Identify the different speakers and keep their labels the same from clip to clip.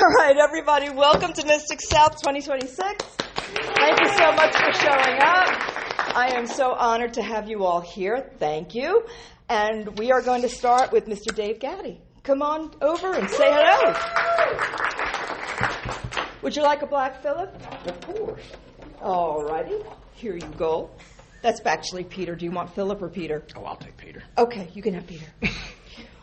Speaker 1: All right, everybody, welcome to Mystic South 2026. Thank you so much for showing up. I am so honored to have you all here. Thank you. And we are going to start with Mr. Dave Gaddy. Come on over and say hello. Would you like a black Phillip?
Speaker 2: Of course.
Speaker 1: All righty. Here you go. That's actually Peter. Do you want Philip or Peter?
Speaker 2: Oh, I'll take Peter.
Speaker 1: Okay, you can have Peter.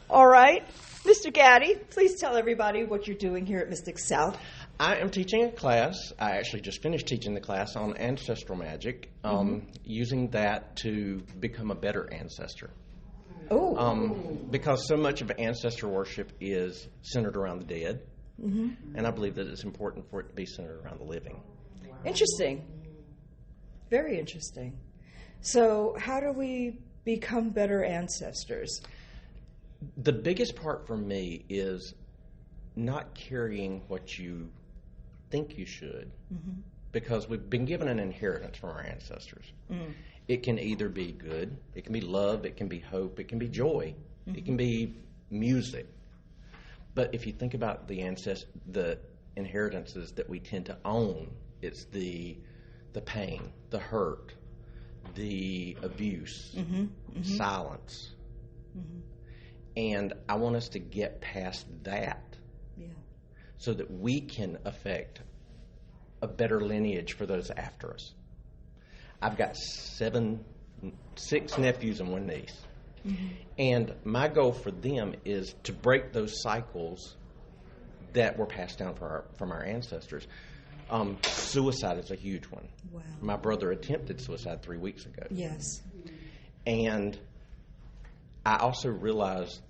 Speaker 1: All right. Mr. Gaddy, please tell everybody what you're doing here at Mystic South.
Speaker 2: I am teaching a class. I actually just finished teaching the class on ancestral magic, using that to become a better ancestor.
Speaker 1: Oh.
Speaker 2: Because so much of ancestor worship is centered around the dead, and I believe that it's important for it to be centered around the living.
Speaker 1: Interesting. Very interesting. So how do we become better ancestors?
Speaker 2: The biggest part for me is not carrying what you think you should, because we've been given an inheritance from our ancestors. It can either be good, it can be love, it can be hope, it can be joy, it can be music. But if you think about the inheritances that we tend to own, it's the pain, the hurt, the abuse, silence. And I want us to get past that so that we can affect a better lineage for those after us. I've got 6 nephews and 1 niece. And my goal for them is to break those cycles that were passed down from our ancestors. Suicide is a huge one.
Speaker 1: Wow.
Speaker 2: My brother attempted suicide 3 weeks ago.
Speaker 1: Yes.
Speaker 2: And I also realized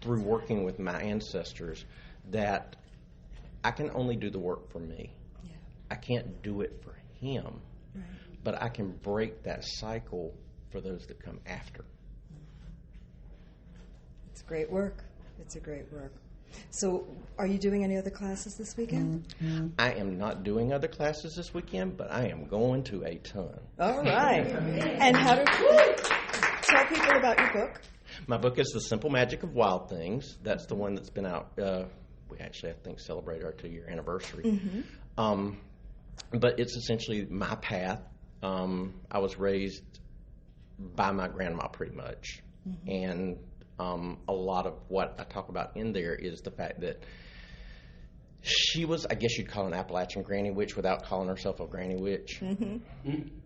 Speaker 2: through working with my ancestors that I can only do the work for me.
Speaker 1: Yeah.
Speaker 2: I can't do it for him, but I can break that cycle for those that come after.
Speaker 1: It's great work. It's a great work. So are you doing any other classes this weekend?
Speaker 2: I am not doing other classes this weekend, but I am going to a ton.
Speaker 1: All right. And how to tell people about your book?
Speaker 2: My book is The Simple Magic of Wild Things. That's the one that's been out. We actually, I think, celebrated our 2-year anniversary. But it's essentially my path. I was raised by my grandma pretty much. And a lot of what I talk about in there is the fact that she was, I guess you'd call an Appalachian granny witch without calling herself a granny witch.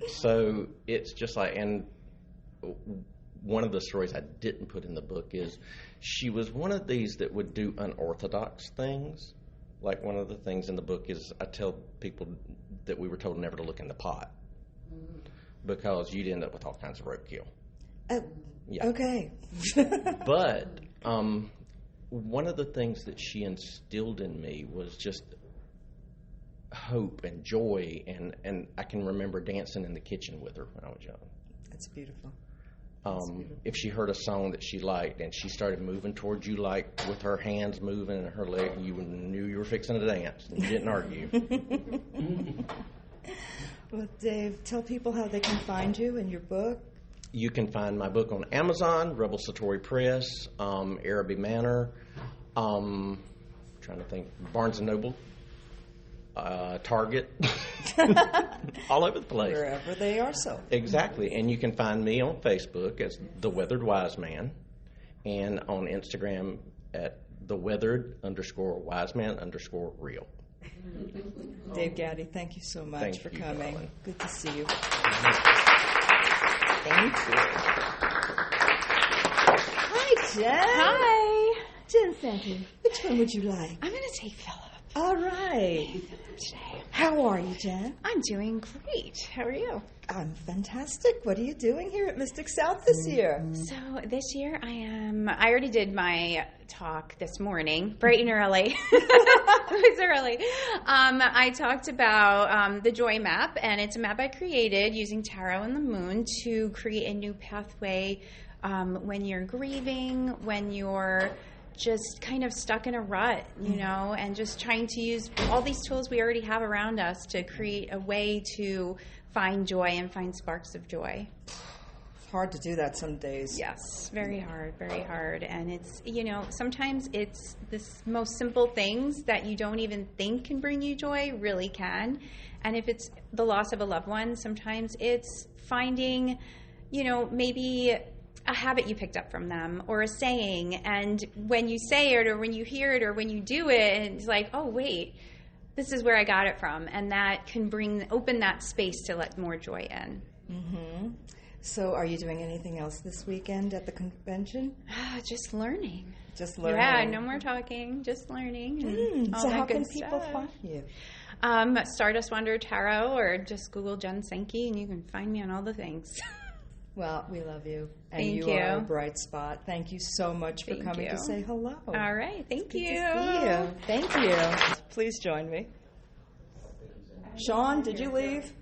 Speaker 2: So it's just like, and one of the stories I didn't put in the book is she was one of these that would do unorthodox things. Like one of the things in the book is I tell people that we were told never to look in the pot because you'd end up with all kinds of roadkill.
Speaker 1: Okay.
Speaker 2: But one of the things that she instilled in me was just hope and joy, and I can remember dancing in the kitchen with her when I was young.
Speaker 1: That's beautiful.
Speaker 2: If she heard a song that she liked and she started moving towards you, like with her hands moving and her leg, you knew you were fixing to dance and you didn't argue.
Speaker 1: Well, Dave, tell people how they can find you and your book.
Speaker 2: You can find my book on Amazon, Rebel Satori Press, Araby Manor, trying to think, Barnes & Noble, Target, all over the place.
Speaker 1: Wherever they are sold.
Speaker 2: Exactly. And you can find me on Facebook as The Weathered Wise Man and on Instagram at TheWeathered_WiseMan_real.
Speaker 1: Dave Gaddy, thank you so much for coming.
Speaker 2: Colin.
Speaker 1: Good to see you. Thank you. Hi, Jen.
Speaker 3: Hi.
Speaker 1: Jen Fenton. Which one would you like?
Speaker 3: I'm going to take Philip
Speaker 1: All right.
Speaker 3: today.
Speaker 1: How are you, Jen?
Speaker 3: I'm doing great. How are you?
Speaker 1: I'm fantastic. What are you doing here at Mystic South this year?
Speaker 3: So this year I already did my talk this morning, bright and early. It was early. I talked about the Joy Map, and it's a map I created using tarot and the moon to create a new pathway when you're grieving, when you're just kind of stuck in a rut, and just trying to use all these tools we already have around us to create a way to find joy and find sparks of joy.
Speaker 1: hard to do that some days.
Speaker 3: Yes, very hard. And it's, sometimes it's this most simple things that you don't even think can bring you joy really can. And if it's the loss of a loved one, sometimes it's finding, maybe a habit you picked up from them or a saying. And when you say it or when you hear it or when you do it, it's like, oh, wait, this is where I got it from. And that can open that space to let more joy in.
Speaker 1: Mm-hmm. So are you doing anything else this weekend at the convention?
Speaker 3: Just learning.
Speaker 1: Just learning.
Speaker 3: Yeah, no more talking, just learning. And all
Speaker 1: so
Speaker 3: that
Speaker 1: how
Speaker 3: good
Speaker 1: can people
Speaker 3: stuff.
Speaker 1: find you?
Speaker 3: Stardust Wanderer Tarot, or just Google Jen Sankey, and you can find me on all the things.
Speaker 1: Well, we love you. And
Speaker 3: Thank
Speaker 1: you
Speaker 3: you.
Speaker 1: are a bright spot. Thank you so much for
Speaker 3: Thank
Speaker 1: coming
Speaker 3: you.
Speaker 1: to say hello.
Speaker 3: All right, thank you.
Speaker 1: Good to see you. Thank you. Please join me. Sean, did you leave?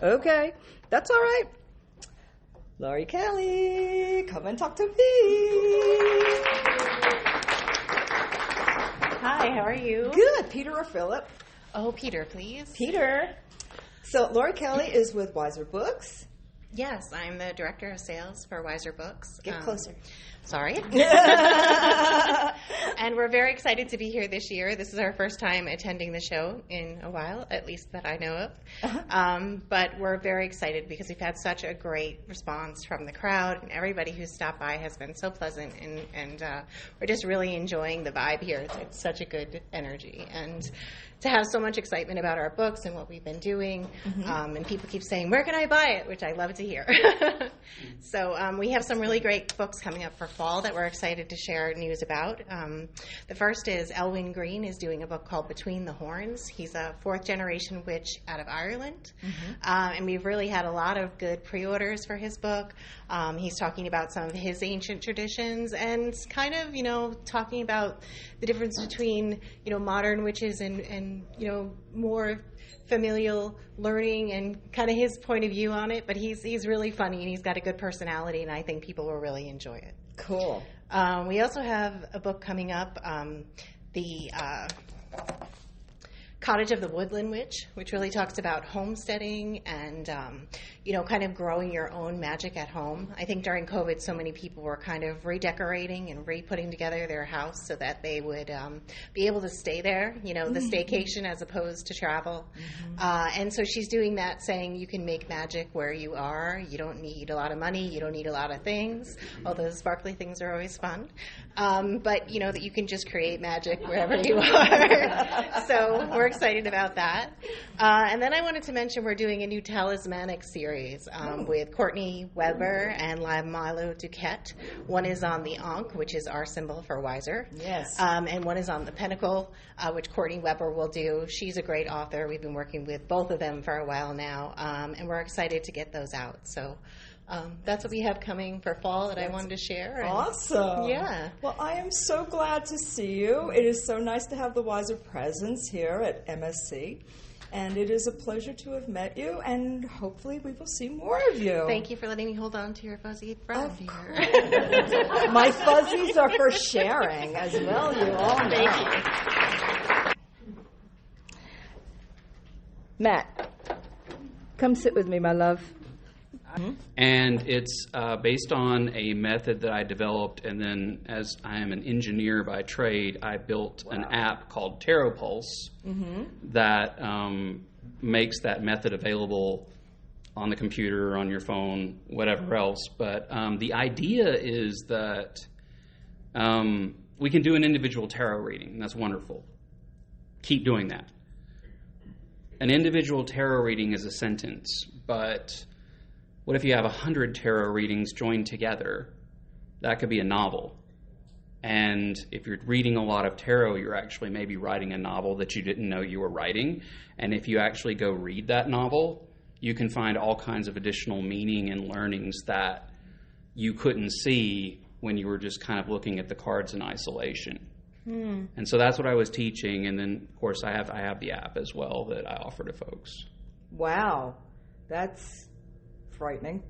Speaker 1: Okay, that's all right. Lori Kelly, come and talk to me.
Speaker 4: Hi, how are you?
Speaker 1: Good. Peter or Philip?
Speaker 4: Oh, Peter, please.
Speaker 1: Peter. So Lori Kelly is with Wiser Books.
Speaker 4: Yes, I'm the director of sales for Wiser Books.
Speaker 1: Get closer.
Speaker 4: Sorry. And we're very excited to be here this year. This is our first time attending the show in a while, at least that I know of. But we're very excited because we've had such a great response from the crowd, and everybody who's stopped by has been so pleasant, and we're just really enjoying the vibe here. It's such a good energy. And to have so much excitement about our books and what we've been doing, and people keep saying, where can I buy it? Which I love to hear. So we have some really great books coming up for fall that we're excited to share news about. The first is Elwyn Green is doing a book called Between the Horns. He's a fourth-generation witch out of Ireland, and we've really had a lot of good pre-orders for his book. He's talking about some of his ancient traditions and kind of, talking about the difference between, modern witches and more familial learning and kind of his point of view on it. But he's really funny, and he's got a good personality, and I think people will really enjoy it.
Speaker 1: Cool.
Speaker 4: We also have a book coming up, the Cottage of the Woodland Witch, which really talks about homesteading and, kind of growing your own magic at home. I think during COVID, so many people were kind of redecorating and re-putting together their house so that they would be able to stay there, the staycation as opposed to travel. And so she's doing that, saying you can make magic where you are. You don't need a lot of money. You don't need a lot of things, although sparkly things are always fun. But, that you can just create magic wherever you are. So we're excited about that. And then I wanted to mention we're doing a new talismanic series with Courtney Weber and Milo Duquette. One is on the Ankh, which is our symbol for Wiser.
Speaker 1: Yes.
Speaker 4: And one is on the Pentacle, which Courtney Weber will do. She's a great author. We've been working with both of them for a while now, and we're excited to get those out. So that's what we have coming for fall that I wanted to share.
Speaker 1: Awesome.
Speaker 4: Yeah.
Speaker 1: Well, I am so glad to see you. It is so nice to have the Wiser presence here at MSC. And it is a pleasure to have met you, and hopefully we will see more of you.
Speaker 4: Thank you for letting me hold on to your fuzzy friend here.
Speaker 1: My fuzzies are for sharing as well, you all know.
Speaker 4: Thank you.
Speaker 1: Matt, come sit with me, my love.
Speaker 5: And it's based on a method that I developed, and then as I am an engineer by trade, I built an app called Tarot Pulse that makes that method available on the computer, on your phone, whatever else. But the idea is that we can do an individual tarot reading, and that's wonderful. Keep doing that. An individual tarot reading is a sentence, but what if you have 100 tarot readings joined together? That could be a novel. And if you're reading a lot of tarot, you're actually maybe writing a novel that you didn't know you were writing. And if you actually go read that novel, you can find all kinds of additional meaning and learnings that you couldn't see when you were just kind of looking at the cards in isolation. And so that's what I was teaching. And then, of course, I have the app as well that I offer to folks.
Speaker 1: Wow, that's frightening.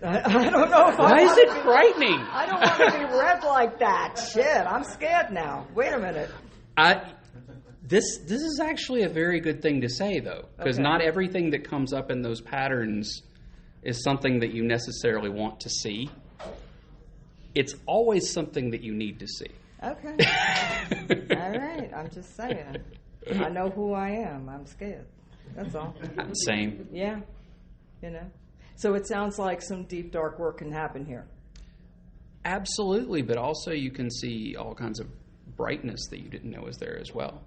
Speaker 1: I don't know if
Speaker 5: Why is it frightening?
Speaker 1: I don't want to be read like that. Shit, I'm scared now. Wait a minute.
Speaker 5: This is actually a very good thing to say, though, because
Speaker 1: Okay.
Speaker 5: not everything that comes up in those patterns is something that you necessarily want to see. It's always something that you need to see.
Speaker 1: Okay. All right. I'm just saying. I know who I am. I'm scared. That's all.
Speaker 5: Same.
Speaker 1: Yeah. So it sounds like some deep, dark work can happen here.
Speaker 5: Absolutely, but also you can see all kinds of brightness that you didn't know was there as well.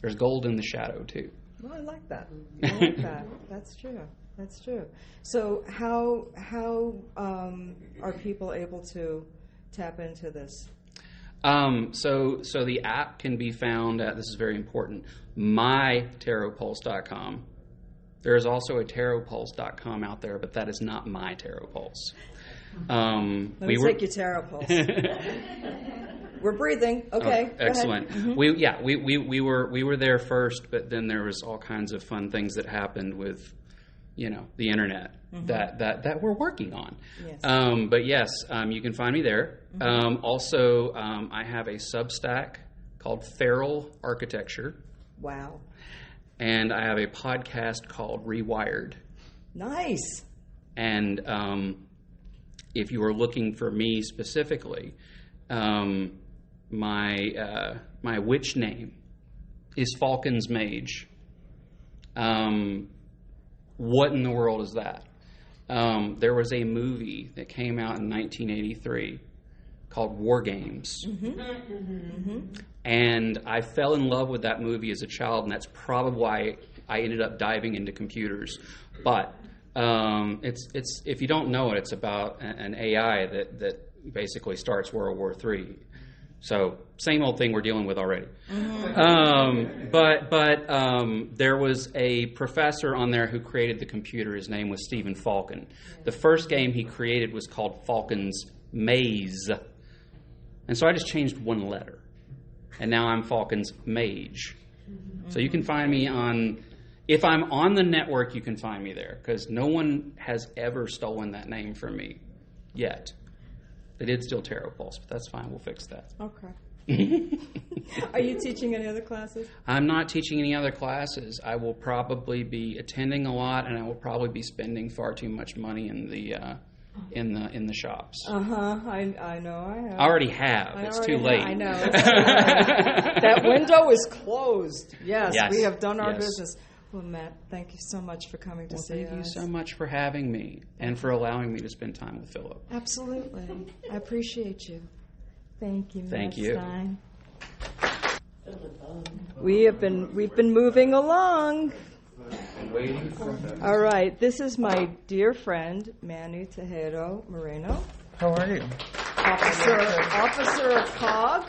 Speaker 5: There's gold in the shadow, too.
Speaker 1: Well, I like that. I like that. That's true. That's true. So how are people able to tap into this?
Speaker 5: So the app can be found at, this is very important, mytarotpulse.com. There is also a tarotpulse.com out there, but that is not my Tarot Pulse.
Speaker 1: Let me take your Tarot Pulse. We're breathing. Okay.
Speaker 5: Excellent. Mm-hmm. We were there first, but then there was all kinds of fun things that happened with, the internet that we're working on.
Speaker 1: Yes.
Speaker 5: But yes, you can find me there. Also, I have a Substack called Feral Architecture.
Speaker 1: Wow.
Speaker 5: And I have a podcast called Rewired.
Speaker 1: Nice.
Speaker 5: And if you are looking for me specifically, my witch name is Falcon's Mage. What in the world is that? There was a movie that came out in 1983 called War Games. And I fell in love with that movie as a child, and that's probably why I ended up diving into computers. But it's if you don't know it, it's about an AI that basically starts World War III. So same old thing we're dealing with already. But there was a professor on there who created the computer. His name was Stephen Falcon. The first game he created was called Falcon's Maze. And so I just changed one letter. And now I'm Falcon's Mage. So you can find me on, if I'm on the network, you can find me there, because no one has ever stolen that name from me yet. They did steal Tarot Pulse, but that's fine. We'll fix that.
Speaker 1: Okay. Are you teaching any other classes?
Speaker 5: I'm not teaching any other classes. I will probably be attending a lot, and I will probably be spending far too much money in the shops.
Speaker 1: I know. I have.
Speaker 5: I already have. It's too late.
Speaker 1: I know. That window is closed. Yes, we have done our business. Well, Matt, thank you so much for coming to see us.
Speaker 5: Thank you so much for having me and for allowing me to spend time with Philip.
Speaker 1: Absolutely. I appreciate you. Thank you, Matt
Speaker 5: Thank you.
Speaker 1: Stein. We've been moving along. All right. This is my dear friend, Manny Tejero Moreno.
Speaker 6: How are you?
Speaker 1: Officer of COG.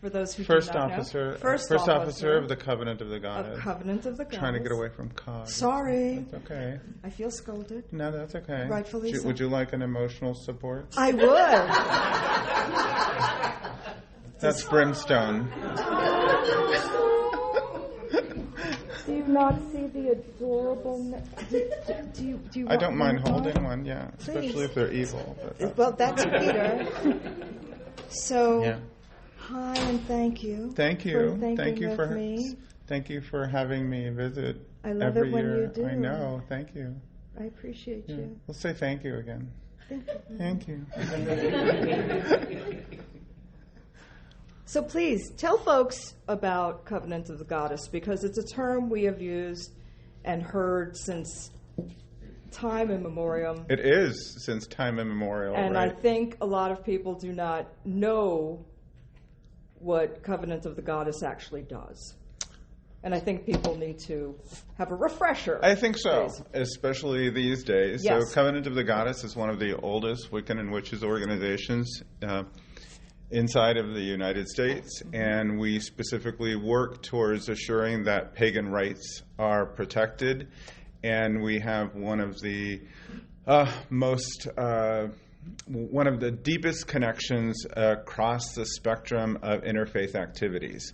Speaker 1: For those who
Speaker 6: First
Speaker 1: do not
Speaker 6: officer,
Speaker 1: know.
Speaker 6: First officer of the Covenant of the Goddess.
Speaker 1: Covenant of the Goddess.
Speaker 6: Trying to get away from COG.
Speaker 1: Sorry.
Speaker 6: That's okay.
Speaker 1: I feel scolded.
Speaker 6: No, that's okay.
Speaker 1: Rightfully so.
Speaker 6: Would you like an emotional support?
Speaker 1: I would.
Speaker 6: That's Brimstone.
Speaker 1: Do you not see the adorable... Do you
Speaker 6: I don't mind
Speaker 1: one?
Speaker 6: holding one, yeah. Especially
Speaker 1: Please.
Speaker 6: if they're evil. But
Speaker 1: Well, that's Peter. So,
Speaker 6: yeah.
Speaker 1: hi and thank you.
Speaker 6: Thank you.
Speaker 1: For thinking
Speaker 6: Thank you
Speaker 1: of
Speaker 6: for
Speaker 1: me.
Speaker 6: Thank you for having me visit
Speaker 1: I love
Speaker 6: every
Speaker 1: it when
Speaker 6: year.
Speaker 1: you do.
Speaker 6: I know. Thank you.
Speaker 1: I appreciate
Speaker 6: Yeah.
Speaker 1: you.
Speaker 6: We'll say thank you again.
Speaker 1: Thank you.
Speaker 6: Thank you.
Speaker 1: So please, tell folks about Covenant of the Goddess, because it's a term we have used and heard since time immemorial.
Speaker 6: It is since time immemorial,
Speaker 1: And
Speaker 6: right?
Speaker 1: I think a lot of people do not know what Covenant of the Goddess actually does. And I think people need to have a refresher.
Speaker 6: I think so,
Speaker 1: please.
Speaker 6: especially these days.
Speaker 1: Yes.
Speaker 6: So Covenant of the Goddess is one of the oldest Wiccan and Witches organizations inside of the United States, and we specifically work towards assuring that pagan rights are protected, and we have one of the one of the deepest connections across the spectrum of interfaith activities.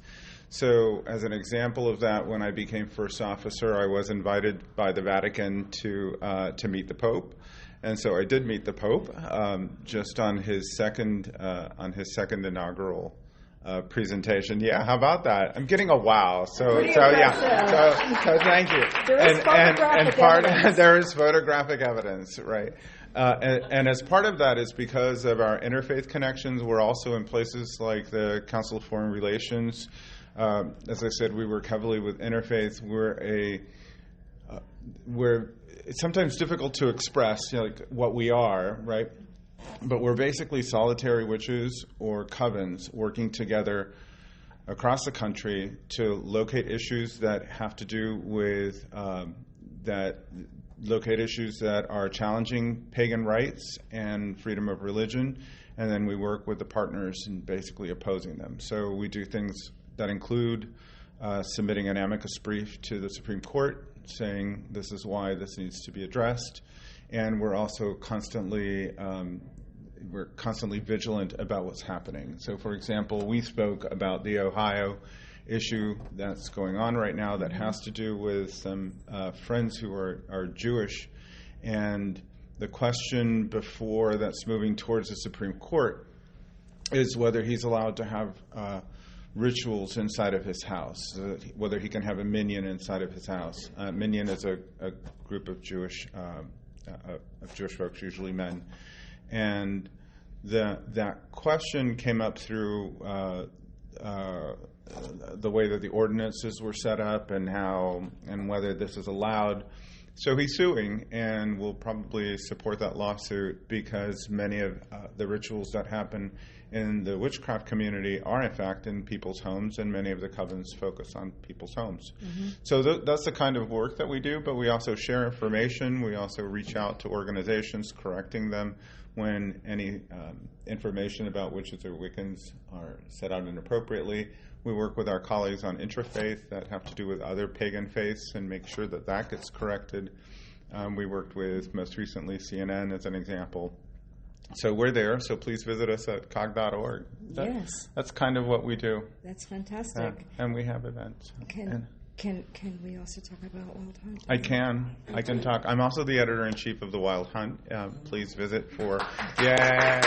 Speaker 6: So as an example of that, when I became first officer, I was invited by the Vatican to meet the Pope. And so I did meet the Pope just on his second inaugural presentation. Yeah, how about that? I'm getting a wow. So
Speaker 1: Pretty
Speaker 6: yeah.
Speaker 1: impressive.
Speaker 6: So thank you.
Speaker 1: There is photographic evidence.
Speaker 6: There is photographic evidence, right? And as part of that is because of our interfaith connections, we're also in places like the Council of Foreign Relations. As I said, we work heavily with interfaith. It's sometimes difficult to express, like what we are, right? But we're basically solitary witches or covens working together across the country to locate issues that have to do with issues that are challenging pagan rights and freedom of religion, and then we work with the partners in basically opposing them. So we do things that include submitting an amicus brief to the Supreme Court saying this is why this needs to be addressed, and we're also constantly vigilant about what's happening. So, for example, we spoke about the Ohio issue that's going on right now that has to do with some friends who are Jewish, and the question before that's moving towards the Supreme Court is whether he's allowed to have rituals inside of his house, whether he can have a minyan inside of his house. Minyan is a group of Jewish folks, usually men, and that question came up through the way that the ordinances were set up and whether this is allowed. So he's suing and will probably support that lawsuit because many of the rituals that happen in the witchcraft community are in fact in people's homes, and many of the covens focus on people's homes. Mm-hmm. So that's the kind of work that we do, but we also share information. We also reach out to organizations correcting them when any information about witches or Wiccans are set out inappropriately. We work with our colleagues on interfaith that have to do with other pagan faiths and make sure that gets corrected. We worked with, most recently, CNN as an example. So we're there, so please visit us at cog.org.
Speaker 1: Yes.
Speaker 6: That's kind of what we do.
Speaker 1: That's fantastic.
Speaker 6: And we have events.
Speaker 1: Can we also talk about Wild Hunt?
Speaker 6: I can talk. I'm also the editor-in-chief of the Wild Hunt. Please visit for... Yay!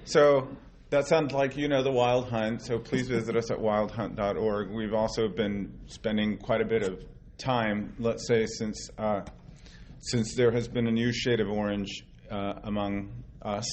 Speaker 6: So that sounds like you know the Wild Hunt, so please visit us at wildhunt.org. We've also been spending quite a bit of time, let's say, since there has been a new shade of orange among us,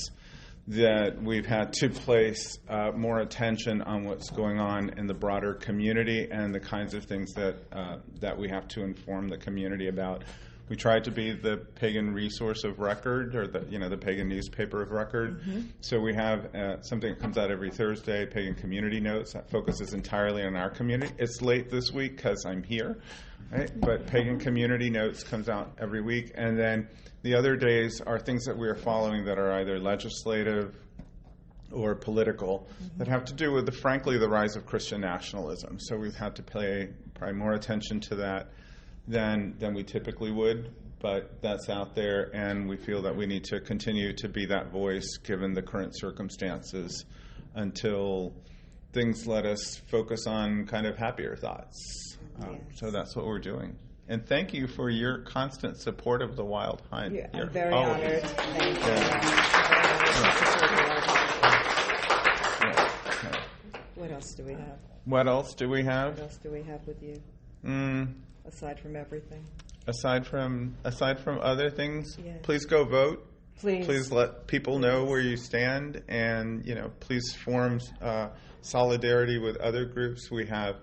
Speaker 6: that we've had to place more attention on what's going on in the broader community and the kinds of things that we have to inform the community about. We try to be the pagan resource of record, or the pagan newspaper of record. Mm-hmm. So we have something that comes out every Thursday, Pagan Community Notes, that focuses entirely on our community. It's late this week because I'm here, right? But Pagan Community Notes comes out every week, and then the other days are things that we are following that are either legislative or political, mm-hmm. that have to do with, frankly, the rise of Christian nationalism. So we've had to pay probably more attention to that than we typically would, but that's out there, and we feel that we need to continue to be that voice given the current circumstances until things let us focus on kind of happier thoughts. So that's what we're doing. And thank you for your constant support of the Wild Hunt.
Speaker 1: Yeah, I'm very honored. Thank you. What else do we have?
Speaker 6: What else do we have?
Speaker 1: What else do we have with you? Aside from everything.
Speaker 6: Aside from other things,
Speaker 1: yes.
Speaker 6: Please go vote.
Speaker 1: Please
Speaker 6: let people know where you stand, and please form solidarity with other groups. We have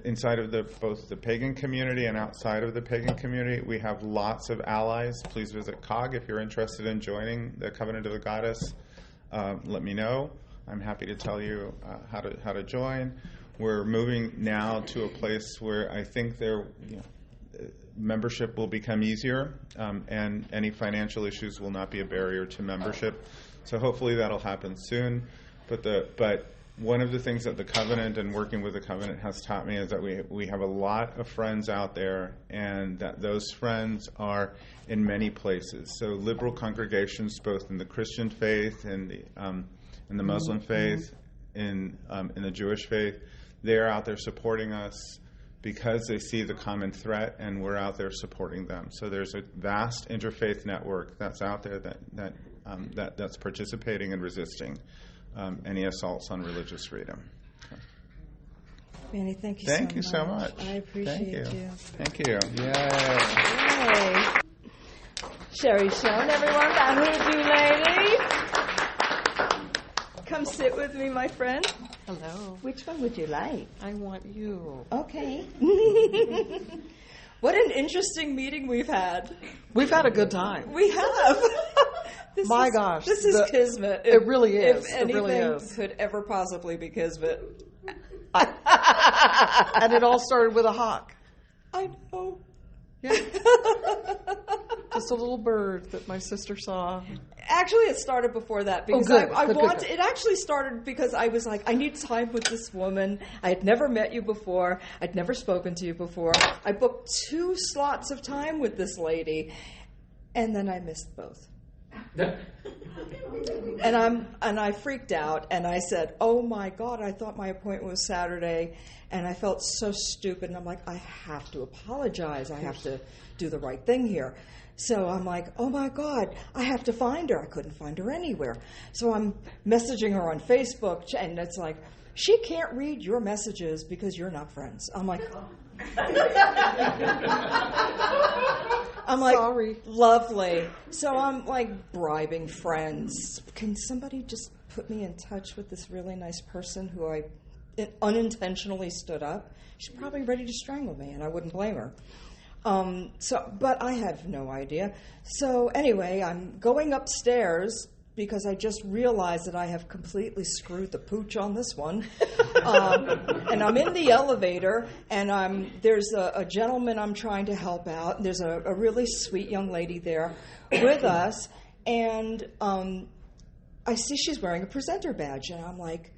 Speaker 6: inside of both the pagan community and outside of the pagan community. We have lots of allies. Please visit COG if you're interested in joining the Covenant of the Goddess. Let me know. I'm happy to tell you how to join. We're moving now to a place where I think membership will become easier, and any financial issues will not be a barrier to membership. So hopefully that'll happen soon. But one of the things that the Covenant and working with the Covenant has taught me is that we have a lot of friends out there, and that those friends are in many places. So liberal congregations, both in the Christian faith and the Muslim faith, in the Jewish faith, they're out there supporting us because they see the common threat, and we're out there supporting them. So there's a vast interfaith network that's out there that that's participating and resisting any assaults on religious freedom.
Speaker 1: Manny, thank you
Speaker 6: Thank you so much.
Speaker 1: I appreciate you.
Speaker 6: Thank you.
Speaker 1: Yay. Sherry Schoen, everyone, that hoodoo lady. Come sit with me, my friend.
Speaker 7: Hello.
Speaker 1: Which one would you like?
Speaker 7: I want you.
Speaker 1: Okay. What an interesting meeting we've had.
Speaker 7: We've had a good time.
Speaker 1: We have.
Speaker 7: Gosh.
Speaker 1: This is kismet.
Speaker 7: It really is.
Speaker 1: If
Speaker 7: It
Speaker 1: anything
Speaker 7: really is.
Speaker 1: could ever possibly be kismet.
Speaker 7: And it all started with a hawk.
Speaker 1: I know.
Speaker 7: Yeah. Just a little bird that my sister saw.
Speaker 1: Actually, it started before that because
Speaker 7: good.
Speaker 1: I
Speaker 7: Good.
Speaker 1: It actually started because I was like, I need time with this woman. I had never met you before. I'd never spoken to you before. I booked 2 slots of time with this lady, and then I missed both. And I freaked out, and I said, "Oh my God! I thought my appointment was Saturday," and I felt so stupid. And I'm like, I have to apologize. I have to do the right thing here. So I'm like, oh my God, I have to find her. I couldn't find her anywhere. So I'm messaging her on Facebook, and it's like, she can't read your messages because you're not friends. I'm like,
Speaker 7: Sorry.
Speaker 1: Lovely. So I'm like bribing friends. Can somebody just put me in touch with this really nice person who I unintentionally stood up? She's probably ready to strangle me, and I wouldn't blame her. But I have no idea. So anyway, I'm going upstairs because I just realized that I have completely screwed the pooch on this one. And I'm in the elevator, and there's a gentleman I'm trying to help out. There's a really sweet young lady there with us, and I see she's wearing a presenter badge, and I'm like,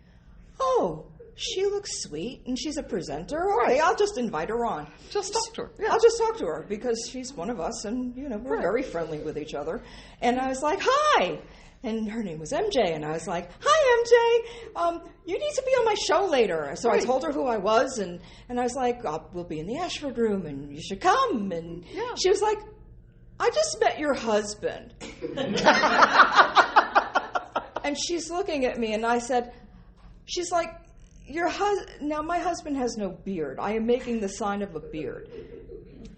Speaker 1: oh, she looks sweet, and she's a presenter. Okay, I'll just invite her on.
Speaker 7: Just talk to her. Yeah.
Speaker 1: I'll just talk to her because she's one of us, and we're very friendly with each other. And I was like, hi. And her name was MJ, and I was like, hi, MJ. You need to be on my show later. So I told her who I was, and I was like, we'll be in the Ashford Room, and you should come. And she was like, I just met your husband. And she's looking at me, and I said, she's like, now my husband has no beard. I am making the sign of a beard.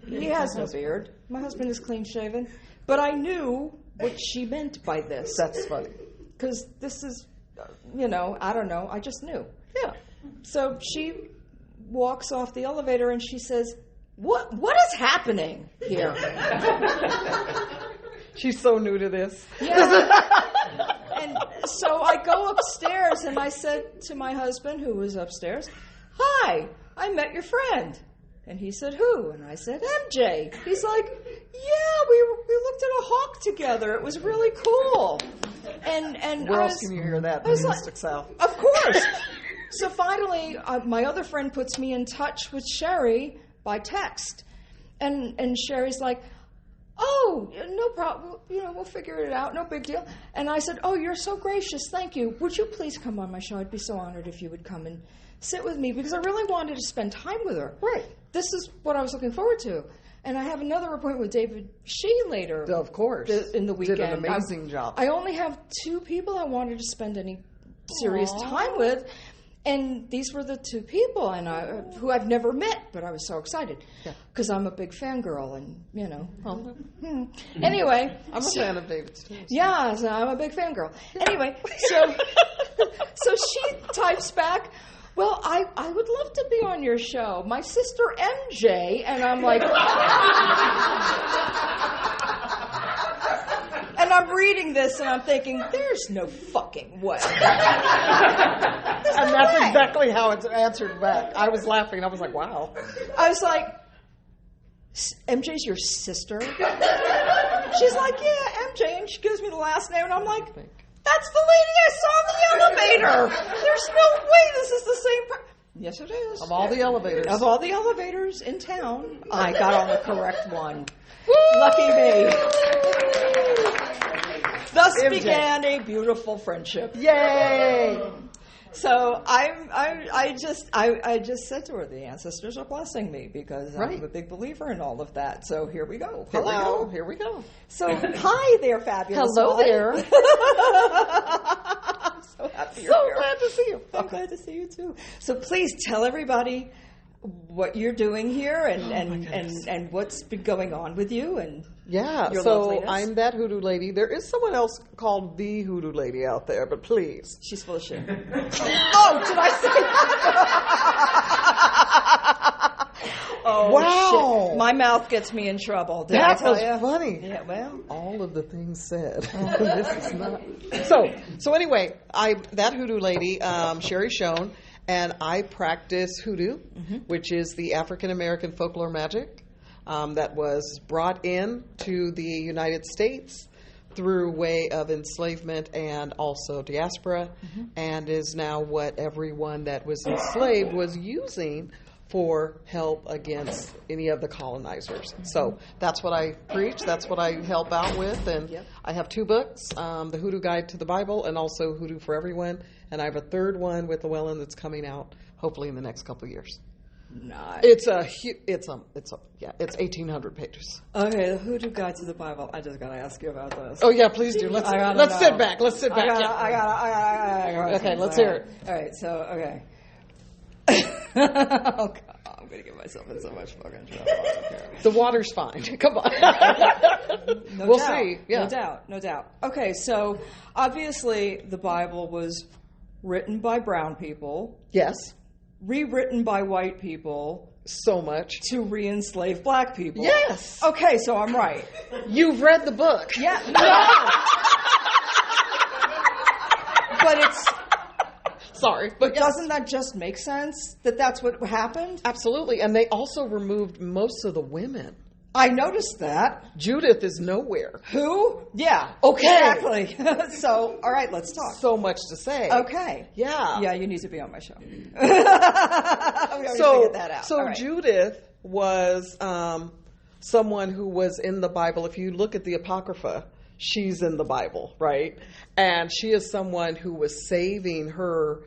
Speaker 1: He has no beard. My husband is clean shaven. But I knew what she meant by this.
Speaker 7: That's funny.
Speaker 1: Because this is, I don't know. I just knew.
Speaker 7: Yeah.
Speaker 1: So she walks off the elevator and she says, what is happening here?
Speaker 7: She's so new to this.
Speaker 1: Yeah. And so I go upstairs and I said to my husband, who was upstairs, hi, I met your friend. And he said, who? And I said, MJ. He's like, yeah, we looked at a hawk together. It was really cool. And
Speaker 7: Where else can you hear that in the Mystic South?
Speaker 1: Of course. So finally, my other friend puts me in touch with Sherry by text. And Sherry's like, oh, no problem. We'll figure it out. No big deal. And I said, oh, you're so gracious. Thank you. Would you please come on my show? I'd be so honored if you would come and sit with me because I really wanted to spend time with her.
Speaker 7: Right.
Speaker 1: This is what I was looking forward to. And I have another appointment with David Shee later.
Speaker 7: Of course.
Speaker 1: In the weekend.
Speaker 7: Did an amazing job.
Speaker 1: I only have 2 people I wanted to spend any serious time with. And these were the 2 people who I've never met, but I was so excited because I'm a big fangirl, and Anyway,
Speaker 7: I'm a fan of David's too.
Speaker 1: Yeah, so I'm a big fangirl. Anyway, so she types back, well, I would love to be on your show. My sister MJ, and I'm like, and I'm reading this and I'm thinking, there's no fucking way.
Speaker 7: And that's exactly how it's answered back. I was laughing. I was like, wow.
Speaker 1: I was like, MJ's your sister? She's like, yeah, MJ. And she gives me the last name. And I'm like, that's the lady I saw in the elevator. There's no way this is the same person. Yes, it is.
Speaker 7: Of all the elevators.
Speaker 1: Of all the elevators in town, I got on the correct one. Lucky me. Thus
Speaker 7: MJ.
Speaker 1: began a beautiful friendship.
Speaker 7: Yay!
Speaker 1: So I just said to her, the ancestors are blessing me because
Speaker 7: Right.
Speaker 1: I'm a big believer in all of that. So here we go.
Speaker 7: Here we
Speaker 1: Hello.
Speaker 7: go. Here we go.
Speaker 1: So hi there, fabulous.
Speaker 7: Hello
Speaker 1: one.
Speaker 7: there.
Speaker 1: I'm so happy you're
Speaker 7: So
Speaker 1: here.
Speaker 7: glad to see you.
Speaker 1: I'm glad to see you too. So please tell everybody what you're doing here and what's been going on with you and
Speaker 7: Yeah,
Speaker 1: your
Speaker 7: so
Speaker 1: loveliness.
Speaker 7: I'm that hoodoo lady. There is someone else called the hoodoo lady out there, but please.
Speaker 1: she's full of shit. Oh, did I say that? Oh,
Speaker 7: Wow.
Speaker 1: shit. My mouth gets me in trouble. Did
Speaker 7: That
Speaker 1: I tell
Speaker 7: was
Speaker 1: you?
Speaker 7: funny.
Speaker 1: Yeah, well.
Speaker 7: All of the things said. This is not. So anyway, that hoodoo lady, Sherry Schoen, and I practice hoodoo, which is the African American folklore magic that was brought in to the United States through way of enslavement and also diaspora, and is now what everyone that was enslaved was using for help against any of the colonizers. So that's what I preach, that's what I help out with, and I have 2 books, The Hoodoo Guide to the Bible and also Hoodoo for Everyone, and I have a 3rd one with Llewellyn that's coming out hopefully in the next couple of years.
Speaker 1: Nice.
Speaker 7: It's 1,800 pages.
Speaker 1: Okay, the Hoodoo Guide to the Bible. I just gotta ask you about this.
Speaker 7: Oh yeah, please do. Let's
Speaker 1: I gotta know.
Speaker 7: sit back. Let's sit back.
Speaker 1: I
Speaker 7: Yeah.
Speaker 1: gotta.
Speaker 7: Okay, let's hear it.
Speaker 1: All right, so okay. Oh God, I'm gonna get myself in so much fucking trouble.
Speaker 7: The water's fine. Come on.
Speaker 1: No
Speaker 7: We'll
Speaker 1: doubt.
Speaker 7: see. Yeah.
Speaker 1: No doubt. Okay, so obviously the Bible was written by brown people,
Speaker 7: Yes.
Speaker 1: rewritten by white people
Speaker 7: So much.
Speaker 1: to re-enslave black people.
Speaker 7: Yes.
Speaker 1: Okay, so I'm right.
Speaker 7: You've read the book.
Speaker 1: Yeah. No. But it's.
Speaker 7: Sorry, but yes.
Speaker 1: Doesn't that just make sense that that's what happened?
Speaker 7: Absolutely. And they also removed most of the women.
Speaker 1: I noticed that.
Speaker 7: Judith is nowhere.
Speaker 1: Who? Yeah.
Speaker 7: Okay.
Speaker 1: Exactly. So, all right, let's talk.
Speaker 7: So much to say.
Speaker 1: Okay.
Speaker 7: Yeah.
Speaker 1: Yeah, you need to be on my show. We already figured that out.
Speaker 7: So
Speaker 1: All right.
Speaker 7: Judith was someone who was in the Bible. If you look at the Apocrypha, she's in the Bible, right? And she is someone who was saving her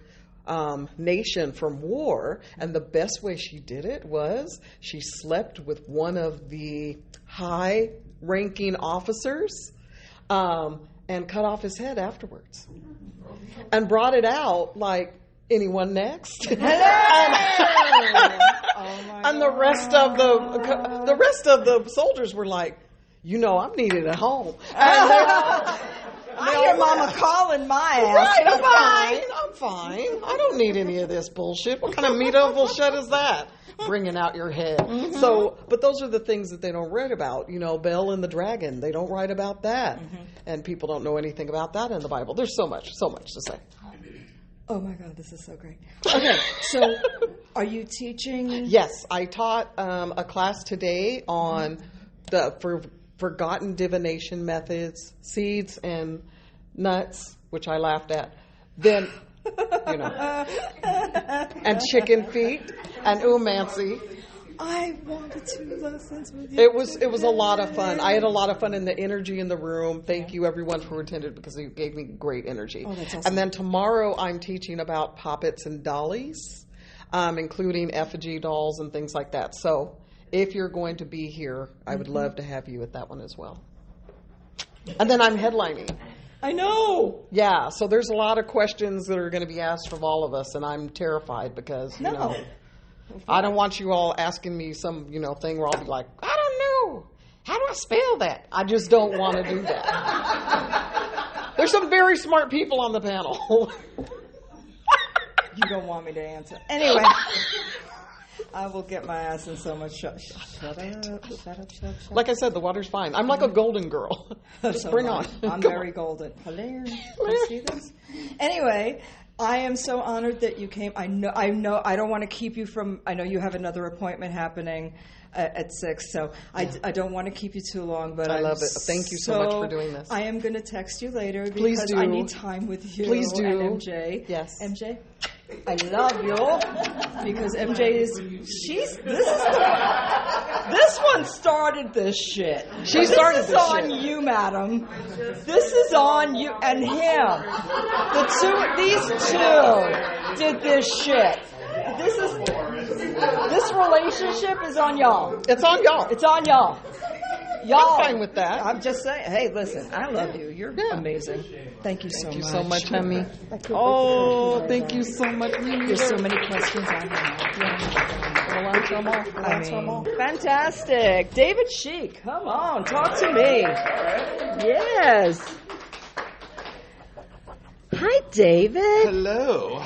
Speaker 7: nation from war. And the best way she did it was she slept with one of the high-ranking officers and cut off his head afterwards. And brought it out like, anyone next? And the rest of the soldiers were like, I'm needed at home. And
Speaker 1: I hear Mama calling my ass.
Speaker 7: Right, I'm fine. I don't need any of this bullshit. What kind of meat-oval shit is that? Bringing out your head. So, but those are the things that they don't write about. Bel and the dragon. They don't write about that, and people don't know anything about that in the Bible. There's so much to say.
Speaker 1: Oh my God, this is so great. Okay, so are you teaching?
Speaker 7: Yes, I taught a class today on the forgotten divination methods, seeds and nuts, which I laughed at. Then, and chicken feet and umancy.
Speaker 1: I wanted 2 lessons with you.
Speaker 7: It was a lot of fun. I had a lot of fun in the energy in the room. Thank you everyone who attended because it gave me great energy.
Speaker 1: Oh, that's awesome.
Speaker 7: And then tomorrow I'm teaching about poppets and dollies, including effigy dolls and things like that. So if you're going to be here, I would love to have you at that one as well. And then I'm headlining.
Speaker 1: I know.
Speaker 7: Yeah, so there's a lot of questions that are going to be asked from all of us, and I'm terrified because, I don't want you all asking me some, thing where I'll be like, I don't know. How do I spell that? I just don't want to do that. There's some very smart people on the panel.
Speaker 1: You don't want me to answer. Anyway, I will get my ass in so much shut up.
Speaker 7: Like I said, the water's fine. I'm like a golden girl. Just
Speaker 1: So
Speaker 7: bring on.
Speaker 1: I'm
Speaker 7: Come
Speaker 1: very
Speaker 7: on.
Speaker 1: golden. Hello. You see this? Anyway, I am so honored that you came. I know. I don't want to keep you from. I know you have another appointment happening at 6, so I don't want to keep you too long. But
Speaker 7: I love it. Thank you so much for doing this.
Speaker 1: I am going to text you later because
Speaker 7: Please do.
Speaker 1: I need time with you.
Speaker 7: Please do.
Speaker 1: And MJ.
Speaker 7: Yes.
Speaker 1: MJ. I love you because MJ is this one started this shit.
Speaker 7: She started
Speaker 1: this
Speaker 7: this
Speaker 1: on
Speaker 7: shit.
Speaker 1: you, madam. This is on you and him. These two did this shit. This relationship is on y'all.
Speaker 7: It's on y'all.
Speaker 1: It's on y'all. Y'all.
Speaker 7: I'm fine with that.
Speaker 1: I'm just saying. Hey, listen, I love you. You're amazing. Thank you so much.
Speaker 7: Thank you so much, honey. Oh, thank you so much.
Speaker 1: There's so many questions I have.
Speaker 7: We'll answer them all. We'll answer them all.
Speaker 1: Fantastic. David Sheik, come on, talk to me. Yes. Hi, David.
Speaker 8: Hello.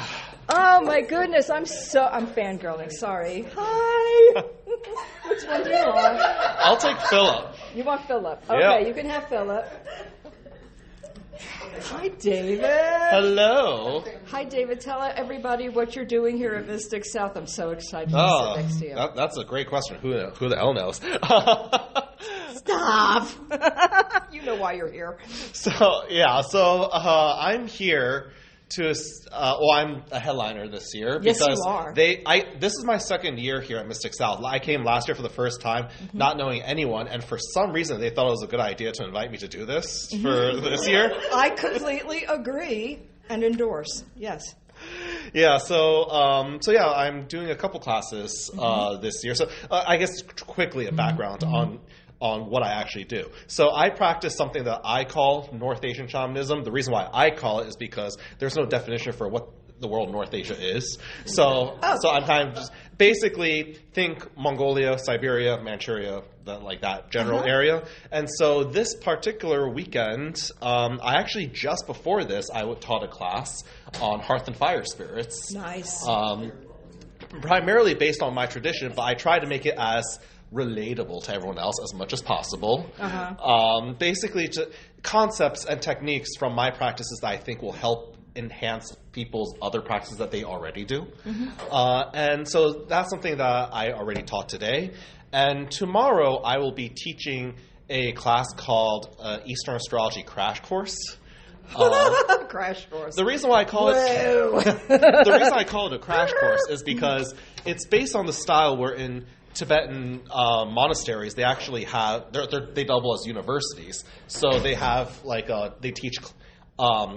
Speaker 1: Oh my goodness, I'm fangirling. Sorry. Hi. Which one do you want?
Speaker 8: I'll take Philip.
Speaker 1: You want Philip? Okay,
Speaker 8: Yeah.
Speaker 1: you can have Philip. Hi, David.
Speaker 8: Hello.
Speaker 1: Hi, David. Tell everybody what you're doing here at Mystic South. I'm so excited to
Speaker 8: Oh,
Speaker 1: sit next to you.
Speaker 8: that's a great question. Who the hell knows?
Speaker 1: Stop. You know why you're here.
Speaker 8: So I'm here to. I'm a headliner this year
Speaker 1: Yes,
Speaker 8: because
Speaker 1: you are.
Speaker 8: This is my second year here at Mystic South. I came last year for the first time, not knowing anyone, and for some reason they thought it was a good idea to invite me to do this for this year.
Speaker 1: I completely agree and endorse. Yes.
Speaker 8: Yeah, so I'm doing a couple classes this year. So I guess quickly a background on what I actually do. So I practice something that I call North Asian shamanism. The reason why I call it is because there's no definition for what the world North Asia is. So I'm kind of just basically think Mongolia, Siberia, Manchuria, that general area. And so this particular weekend, I actually just before this, I taught a class on Hearth and Fire spirits.
Speaker 1: Nice.
Speaker 8: Primarily based on my tradition, but I try to make it as relatable to everyone else as much as possible. Basically, concepts and techniques from my practices that I think will help enhance people's other practices that they already do. And so that's something that I already taught today. And tomorrow I will be teaching a class called Eastern Astrology Crash Course.
Speaker 1: Crash course.
Speaker 8: The reason why I call it a crash course is because it's based on the style where in Tibetan monasteries they actually have they double as universities. So they have they teach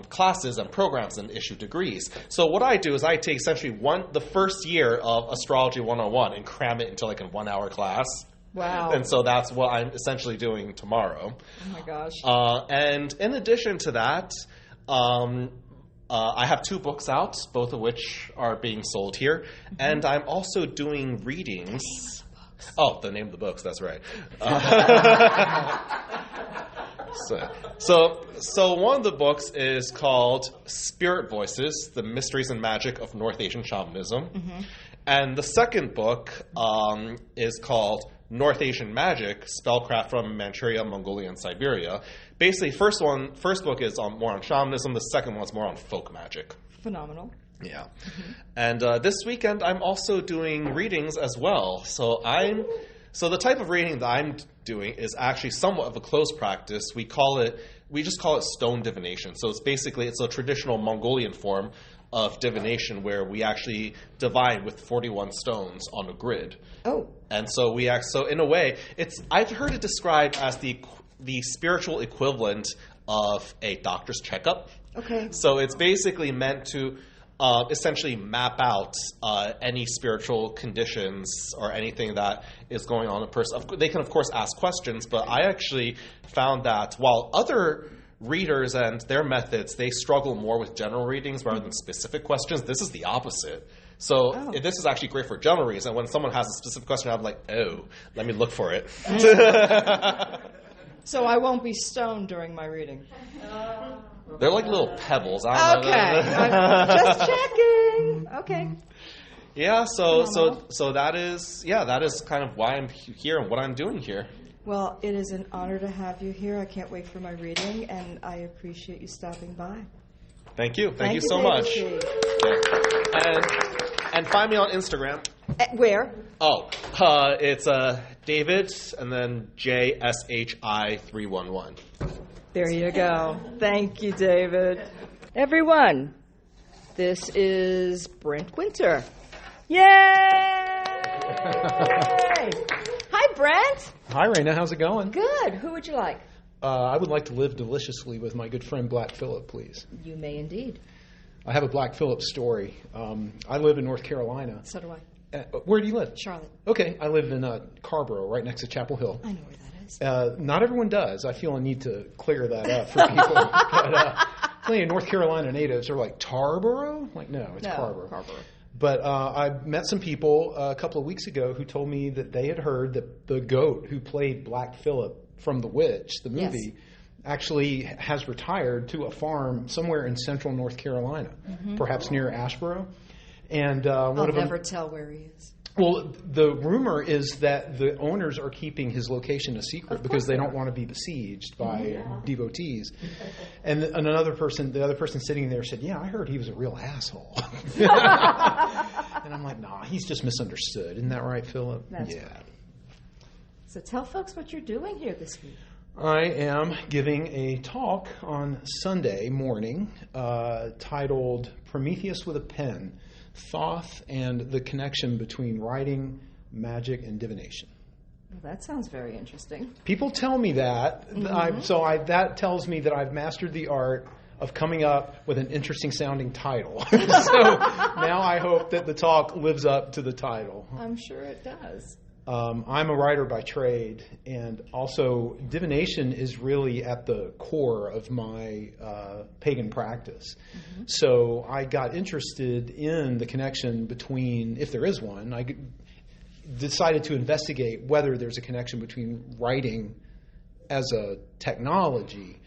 Speaker 8: classes and programs and issue degrees. So what I do is I take essentially the first year of Astrology 101 and cram it into a 1 hour class.
Speaker 1: Wow.
Speaker 8: And so that's what I'm essentially doing tomorrow.
Speaker 1: Oh my gosh.
Speaker 8: And in addition to that, I have 2 books out, both of which are being sold here. And I'm also doing readings. Oh, the name of the books, that's right. So one of the books is called Spirit Voices, The Mysteries and Magic of North Asian Shamanism. And the second book is called North Asian Magic, Spellcraft from Manchuria, Mongolia, and Siberia. Basically, first book is more on shamanism. The second one's more on folk magic.
Speaker 1: Phenomenal.
Speaker 8: Yeah. And this weekend, I'm also doing readings as well. So the type of reading that I'm doing is actually somewhat of a close practice. We just call it stone divination. So it's a traditional Mongolian form of divination where we actually divine with 41 stones on a grid.
Speaker 1: Oh.
Speaker 8: And so in a way, I've heard it described as the spiritual equivalent of a doctor's checkup.
Speaker 1: Okay.
Speaker 8: So it's basically meant to essentially map out any spiritual conditions or anything that is going on in a person. They can, of course, ask questions, but I actually found that while other readers and their methods, they struggle more with general readings rather than specific questions, this is the opposite. So this is actually great for general readings. And when someone has a specific question, I'm like, oh, let me look for it.
Speaker 1: So I won't be stoned during my reading.
Speaker 8: They're like little pebbles. I don't know.
Speaker 1: Just checking. Okay.
Speaker 8: Yeah, so that is kind of why I'm here and what I'm doing here.
Speaker 1: Well, it is an honor to have you here. I can't wait for my reading, and I appreciate you stopping by.
Speaker 8: Thank you. Thank you so
Speaker 1: David
Speaker 8: much.
Speaker 1: Sheik.
Speaker 8: Okay. And find me on Instagram.
Speaker 1: Where?
Speaker 8: Oh, it's David and then JSHI311.
Speaker 1: There you go. Thank you, David. Everyone, This is Brent Winter. Yay! Hi, Brent.
Speaker 9: Hi, Raina. How's it going?
Speaker 1: Good. Who would you like?
Speaker 9: I would like to live deliciously with my good friend Black Phillip, please.
Speaker 1: You may indeed.
Speaker 9: I have a Black Phillip story. I live in North Carolina.
Speaker 1: So do I.
Speaker 9: Where do you live?
Speaker 1: Charlotte.
Speaker 9: Okay, I live in Carborough, right next to Chapel Hill.
Speaker 1: I know where that is.
Speaker 9: Not everyone does. I feel a need to clear that up for people. But plenty of North Carolina natives are like, Tarboro? Like, no, it's Carborough.
Speaker 1: Carborough.
Speaker 9: But I met some people a couple of weeks ago who told me that they had heard that the goat who played Black Phillip from The Witch, the movie, actually has retired to a farm somewhere in central North Carolina, perhaps near Asheboro. And
Speaker 1: I'll never tell where he is.
Speaker 9: Well, the rumor is that the owners are keeping his location a secret because they don't want to be besieged by devotees. And the other person sitting there said, "Yeah, I heard he was a real asshole." And I'm like, "Nah, he's just misunderstood." Isn't that right, Phillip?
Speaker 1: That's right. So tell folks what you're doing here this week.
Speaker 9: I am giving a talk on Sunday morning titled Prometheus with a Pen, Thoth and the Connection Between Writing, Magic, and Divination.
Speaker 1: Well, that sounds very interesting.
Speaker 9: People tell me that, that tells me that I've mastered the art of coming up with an interesting sounding title. So now I hope that the talk lives up to the title.
Speaker 1: I'm sure it does.
Speaker 9: I'm a writer by trade, and also divination is really at the core of my pagan practice. So I got interested in the connection between, if there is one, I decided to investigate whether there's a connection between writing as a technology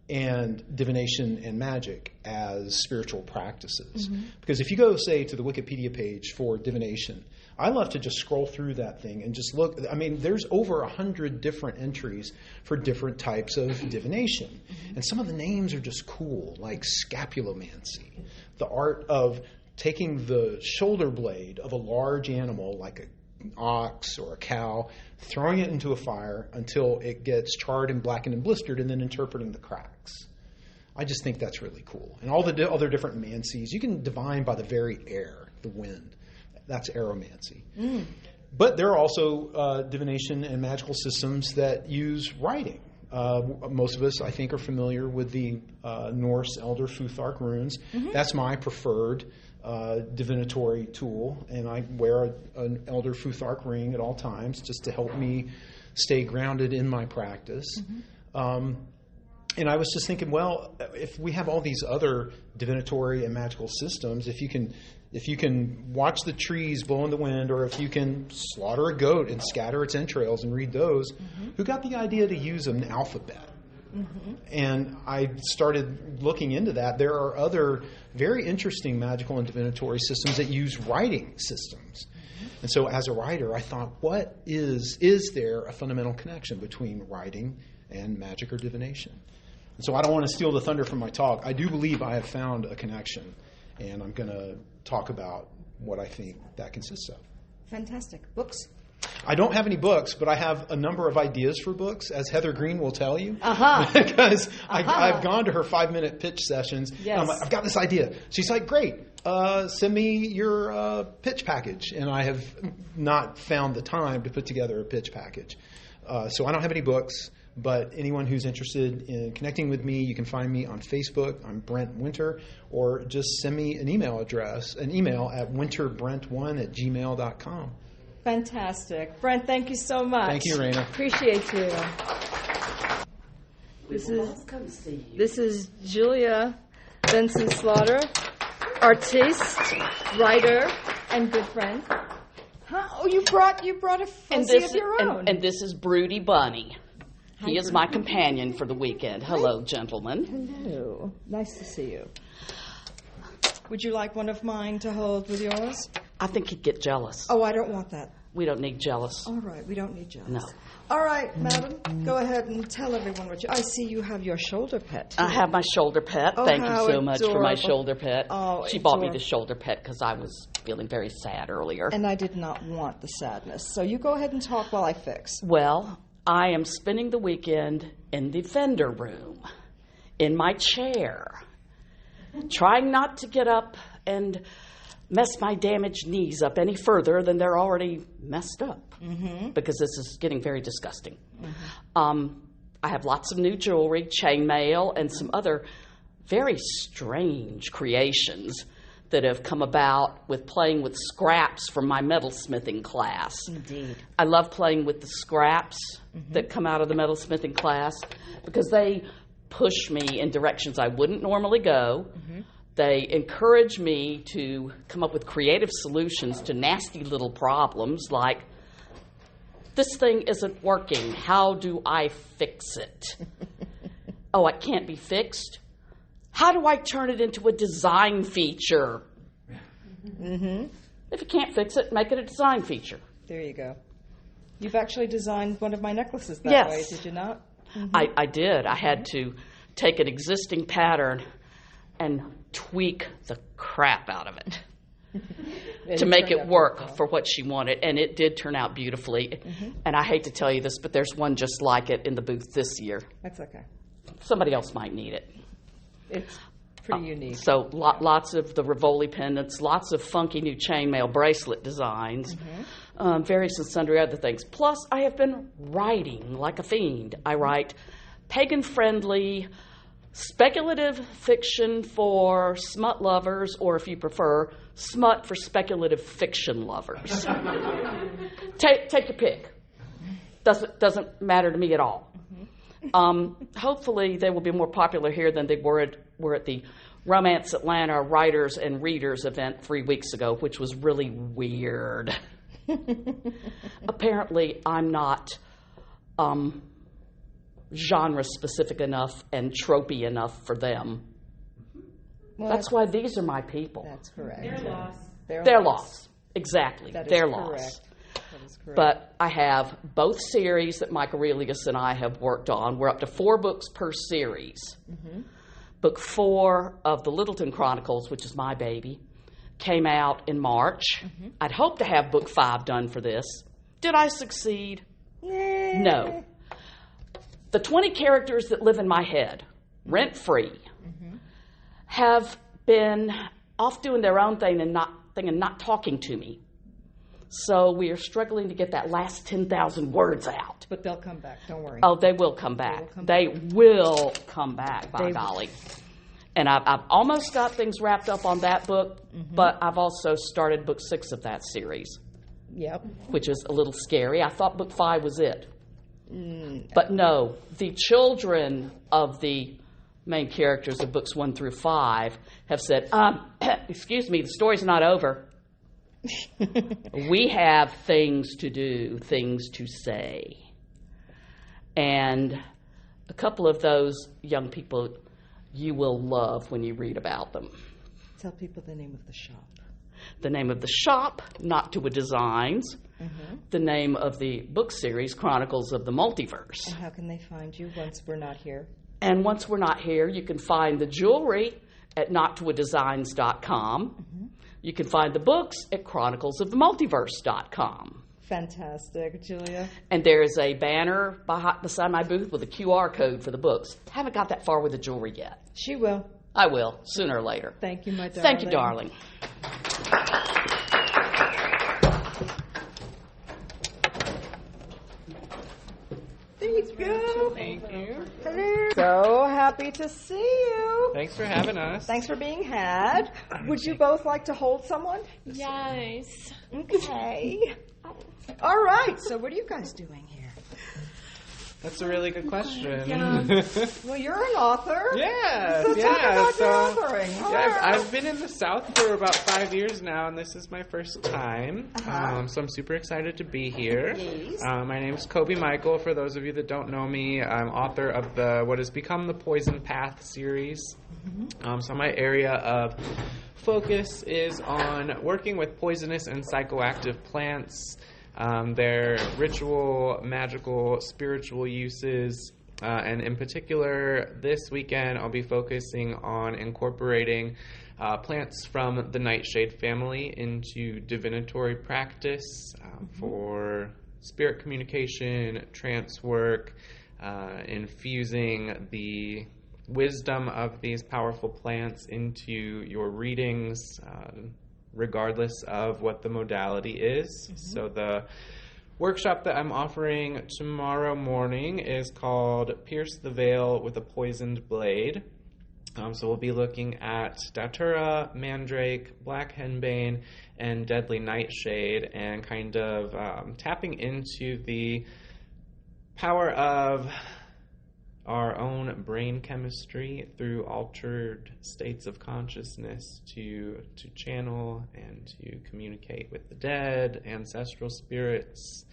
Speaker 9: and divination and magic as spiritual practices. Because if you go, say, to the Wikipedia page for divination, I love to just scroll through that thing and just look. I mean, there's over 100 different entries for different types of divination. And some of the names are just cool, like scapulomancy, the art of taking the shoulder blade of a large animal, like an ox or a cow, throwing it into a fire until it gets charred and blackened and blistered, and then interpreting the cracks. I just think that's really cool. And all the other different mancies, you can divine by the very air, the wind. That's aeromancy. But there are also divination and magical systems that use writing. Most of us, I think, are familiar with the Norse Elder Futhark runes. That's my preferred divinatory tool, and I wear an Elder Futhark ring at all times just to help me stay grounded in my practice. And I was just thinking, well, if we have all these other divinatory and magical systems, if you can watch the trees blow in the wind, or if you can slaughter a goat and scatter its entrails and read those, who got the idea to use an alphabet? And I started looking into that. There are other very interesting magical and divinatory systems that use writing systems. And so as a writer, I thought, is there a fundamental connection between writing and magic or divination? And so I don't want to steal the thunder from my talk. I do believe I have found a connection, and I'm going to talk about what I think that consists of.
Speaker 1: Fantastic. Books?
Speaker 9: I don't have any books, but I have a number of ideas for books, as Heather Green will tell you. Because I've gone to her 5-minute pitch sessions.
Speaker 1: Yes.
Speaker 9: And I'm like, I've got this idea. She's like, great, send me your pitch package. And I have not found the time to put together a pitch package. So I don't have any books. But anyone who's interested in connecting with me, you can find me on Facebook. I'm Brent Winter, or just send me an email at winterbrent1@gmail.com.
Speaker 1: Fantastic. Brent, thank you so much.
Speaker 9: Thank you, Raina.
Speaker 1: Appreciate you. This is Julia Benson Slaughter, artiste, writer, and good friend. Huh? Oh, you brought a fuzzy of your own.
Speaker 10: And this is Broody Bunny. He is my companion for the weekend. Hello, gentlemen.
Speaker 1: Hello. Nice to see you. Would you like one of mine to hold with yours?
Speaker 10: I think he'd get jealous.
Speaker 1: Oh, I don't want that.
Speaker 10: We don't need jealous.
Speaker 1: All right, we don't need jealous.
Speaker 10: No.
Speaker 1: All right, madam, go ahead and tell everyone what you... I see you have your shoulder pet.
Speaker 10: I have my shoulder pet.
Speaker 1: Oh,
Speaker 10: Thank you
Speaker 1: how
Speaker 10: so much for my
Speaker 1: adorable.
Speaker 10: shoulder pet.
Speaker 1: Oh,
Speaker 10: she bought me
Speaker 1: adorable.
Speaker 10: the shoulder pet because I was feeling very sad earlier.
Speaker 1: And I did not want the sadness. So you go ahead and talk while I fix.
Speaker 10: Well, I am spending the weekend in the vendor room, in my chair, trying not to get up and mess my damaged knees up any further than they're already messed up, because this is getting very disgusting. I have lots of new jewelry, chainmail, and some other very strange creations that have come about with playing with scraps from my metalsmithing class.
Speaker 1: Indeed.
Speaker 10: I love playing with the scraps that come out of the metalsmithing class because they push me in directions I wouldn't normally go. They encourage me to come up with creative solutions to nasty little problems like, this thing isn't working. How do I fix it? Oh, it can't be fixed? How do I turn it into a design feature? If you can't fix it, make it a design feature.
Speaker 1: There you go. You've actually designed one of my necklaces that
Speaker 10: Yes.
Speaker 1: way, did you not?
Speaker 10: I did. I had to take an existing pattern and tweak the crap out of it to make it work for what she wanted. And it did turn out beautifully. And I hate to tell you this, but there's one just like it in the booth this year.
Speaker 1: That's okay.
Speaker 10: Somebody else might need it.
Speaker 1: It's pretty unique.
Speaker 10: So lots of the Rivoli pendants, lots of funky new chainmail bracelet designs, various and sundry other things. Plus, I have been writing like a fiend. I write pagan-friendly, speculative fiction for smut lovers, or if you prefer, smut for speculative fiction lovers. Take your pick. Doesn't matter to me at all. Hopefully they will be more popular here than they were at the Romance Atlanta Writers and Readers event 3 weeks ago, which was really weird. Apparently I'm not genre specific enough and tropey enough for them.
Speaker 1: Well,
Speaker 10: that's why these are my people.
Speaker 1: That's correct.
Speaker 10: Their loss. Exactly.
Speaker 1: That is
Speaker 10: Their
Speaker 1: correct.
Speaker 10: loss.
Speaker 1: That is correct.
Speaker 10: But I have both series that Mike Aurelius and I have worked on. We're up to 4 books per series. Book 4 of the Littleton Chronicles, which is my baby, came out in March. I'd hoped to have book 5 done for this. Did I succeed? No. The 20 characters that live in my head, rent-free, have been off doing their own thing and not talking to me. So we are struggling to get that last 10,000 words out.
Speaker 1: But they'll come back, don't worry.
Speaker 10: Oh, they will come back. They will come back, by golly. And I've almost got things wrapped up on that book, but I've also started book 6 of that series.
Speaker 1: Yep.
Speaker 10: Which is a little scary. I thought book 5 was it. But no, the children of the main characters of books 1 through 5 have said, excuse me, the story's not over. We have things to do, things to say. And a couple of those young people you will love when you read about them.
Speaker 1: Tell people the name of the shop.
Speaker 10: The name of the shop, Not to a Designs. The name of the book series, Chronicles of the Multiverse.
Speaker 1: And how can they find you once we're not here?
Speaker 10: And once we're not here, you can find the jewelry at nottoadesigns.com. You can find the books at chroniclesofthemultiverse.com.
Speaker 1: Fantastic, Julia.
Speaker 10: And there is a banner beside my booth with a QR code for the books. Haven't got that far with the jewelry yet.
Speaker 1: She will.
Speaker 10: I will, sooner or later.
Speaker 1: Thank you, my darling.
Speaker 10: Thank you, darling.
Speaker 1: There you go.
Speaker 11: Thank you.
Speaker 1: Hello. So happy to see you.
Speaker 11: Thanks for having us.
Speaker 1: Thanks for being had. Would you both like to hold someone?
Speaker 12: Yes.
Speaker 1: Okay. All right. So what are you guys doing here?
Speaker 11: That's a really good question.
Speaker 12: Yeah.
Speaker 1: Well, you're an author.
Speaker 11: Yeah.
Speaker 1: So talk about your authoring.
Speaker 11: I've been in the South for about 5 years now, and this is my first time. So I'm super excited to be here.
Speaker 1: Yes.
Speaker 11: My name is Kobe Michael. For those of you that don't know me, I'm author of what has become the Poison Path series. So my area of focus is on working with poisonous and psychoactive plants. Their ritual, magical, spiritual uses, and in particular, this weekend I'll be focusing on incorporating plants from the Nightshade family into divinatory practice for spirit communication, trance work, infusing the wisdom of these powerful plants into your readings, regardless of what the modality is. So the workshop that I'm offering tomorrow morning is called Pierce the Veil with a Poisoned Blade. So we'll be looking at Datura, Mandrake, Black Henbane, and Deadly Nightshade, and kind of tapping into the power of our own brain chemistry through altered states of consciousness to channel and to communicate with the dead, ancestral spirits,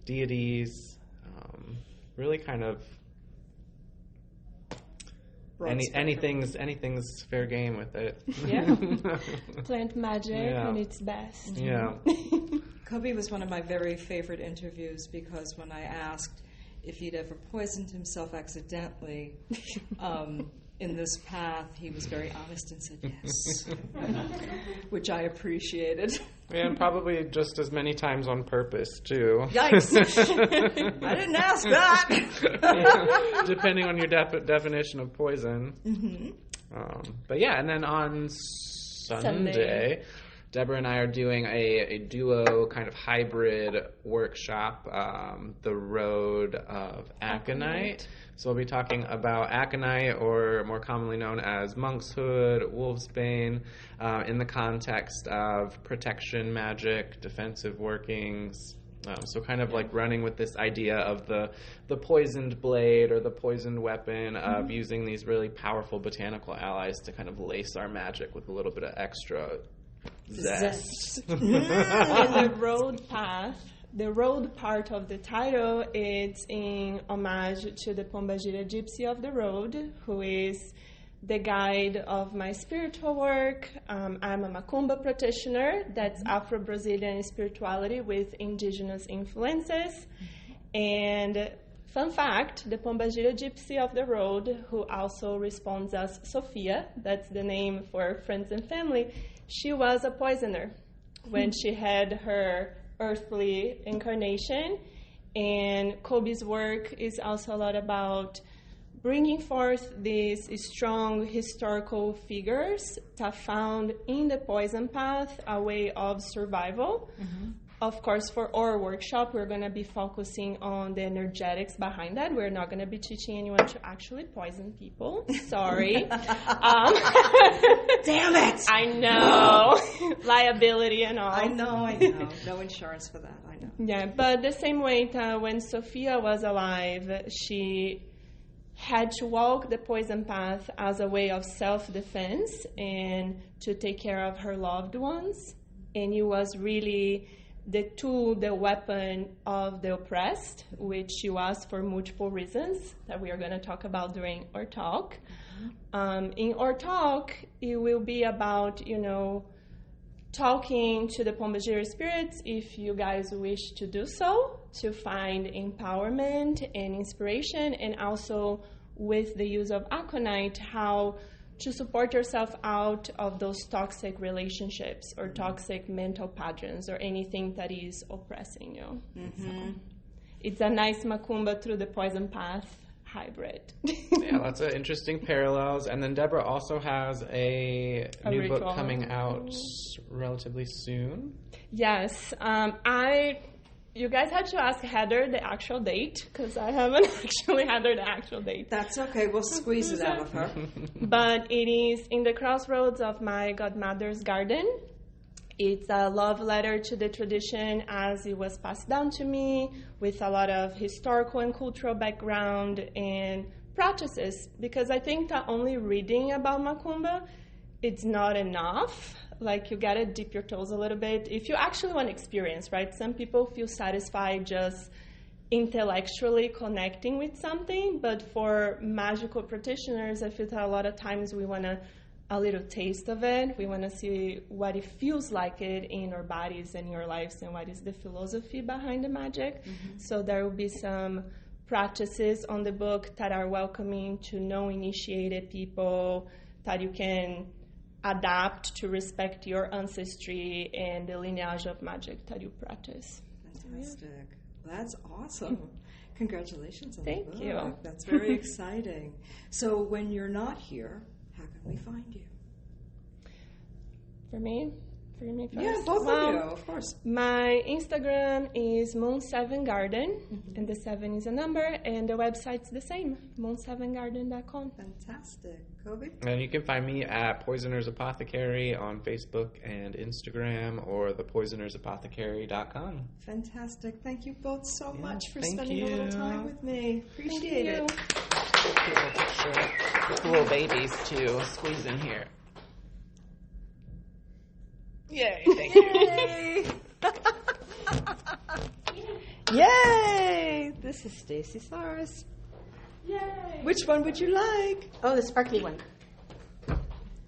Speaker 11: deities, really kind of anything's fair game with it.
Speaker 12: Yeah. Plant magic
Speaker 11: Yeah.
Speaker 12: on its best.
Speaker 11: Yeah.
Speaker 1: Kobe was one of my very favorite interviews because when I asked if he'd ever poisoned himself accidentally in this path, he was very honest and said yes, which I appreciated.
Speaker 11: And probably just as many times on purpose, too.
Speaker 1: Yikes! I didn't ask that.
Speaker 11: Depending on your definition of poison. But yeah, and then on Sunday, Deborah and I are doing a duo kind of hybrid workshop, The Road of Aconite. So we'll be talking about aconite, or more commonly known as monkshood, wolfsbane, in the context of protection magic, defensive workings. So kind of like running with this idea of the poisoned blade or the poisoned weapon, of using these really powerful botanical allies to kind of lace our magic with a little bit of extra zest.
Speaker 12: And the road path, the road part of the title, is in homage to the Pombagira Gypsy of the Road, who is the guide of my spiritual work. I'm a Macumba practitioner. That's Afro-Brazilian spirituality with indigenous influences. And fun fact, the Pombagira Gypsy of the Road, who also responds as Sophia, that's the name for friends and family, she was a poisoner when she had her earthly incarnation. And Kobe's work is also a lot about bringing forth these strong historical figures that found in the poison path a way of survival. Of course, for our workshop, we're going to be focusing on the energetics behind that. We're not going to be teaching anyone to actually poison people. Sorry. Damn
Speaker 1: it!
Speaker 12: I know. Liability and all.
Speaker 1: I know. No insurance for that, I know.
Speaker 12: Yeah, but the same way that when Sophia was alive, she had to walk the poison path as a way of self-defense and to take care of her loved ones. And it was really the tool, the weapon of the oppressed, which she was for multiple reasons that we are going to talk about during our talk. In our talk, it will be about, talking to the Pombagira spirits, if you guys wish to do so, to find empowerment and inspiration, and also with the use of aconite, how to support yourself out of those toxic relationships or toxic mental patterns or anything that is oppressing you. So it's a nice Macumba through the poison path hybrid.
Speaker 11: Yeah, lots of interesting parallels. And then Deborah also has a new book
Speaker 12: ritual
Speaker 11: coming out relatively soon.
Speaker 12: Yes. You guys had to ask Heather the actual date, because I haven't actually had her the actual date.
Speaker 1: That's okay. We'll squeeze it out of her.
Speaker 12: But it is in the crossroads of my godmother's garden. It's a love letter to the tradition as it was passed down to me, with a lot of historical and cultural background and practices, because I think that only reading about Macumba, it's not enough. Like, you gotta dip your toes a little bit if you actually want experience, right? Some people feel satisfied just intellectually connecting with something, but for magical practitioners, I feel that a lot of times we want a little taste of it. We want to see what it feels like it in our bodies and in our lives, and what is the philosophy behind the magic. So there will be some practices on the book that are welcoming to no-initiated people, that you can adapt to respect your ancestry and the lineage of magic that you practice.
Speaker 1: Fantastic. That's awesome. Congratulations on
Speaker 12: Thank
Speaker 1: the book.
Speaker 12: you.
Speaker 1: That's very exciting. So when you're not here, how can we find you?
Speaker 12: For me first.
Speaker 1: Yeah, both of you, of course.
Speaker 12: My Instagram is Moon7Garden, and the 7 is a number, and the website's the same, moon7garden.com.
Speaker 1: Fantastic. Kobe?
Speaker 11: And you can find me at Poisoner's Apothecary on Facebook and Instagram, or thepoisonersapothecary.com.
Speaker 1: Fantastic. Thank you both so much for
Speaker 11: Thank
Speaker 1: spending a little
Speaker 11: you.
Speaker 1: time with me. Appreciate it.
Speaker 11: The little babies too. Squeeze in here. Yay! Thank you.
Speaker 1: Yay! Yay! This is Stacy Saris.
Speaker 12: Yay!
Speaker 1: Which one would you like?
Speaker 13: Oh, the sparkly one.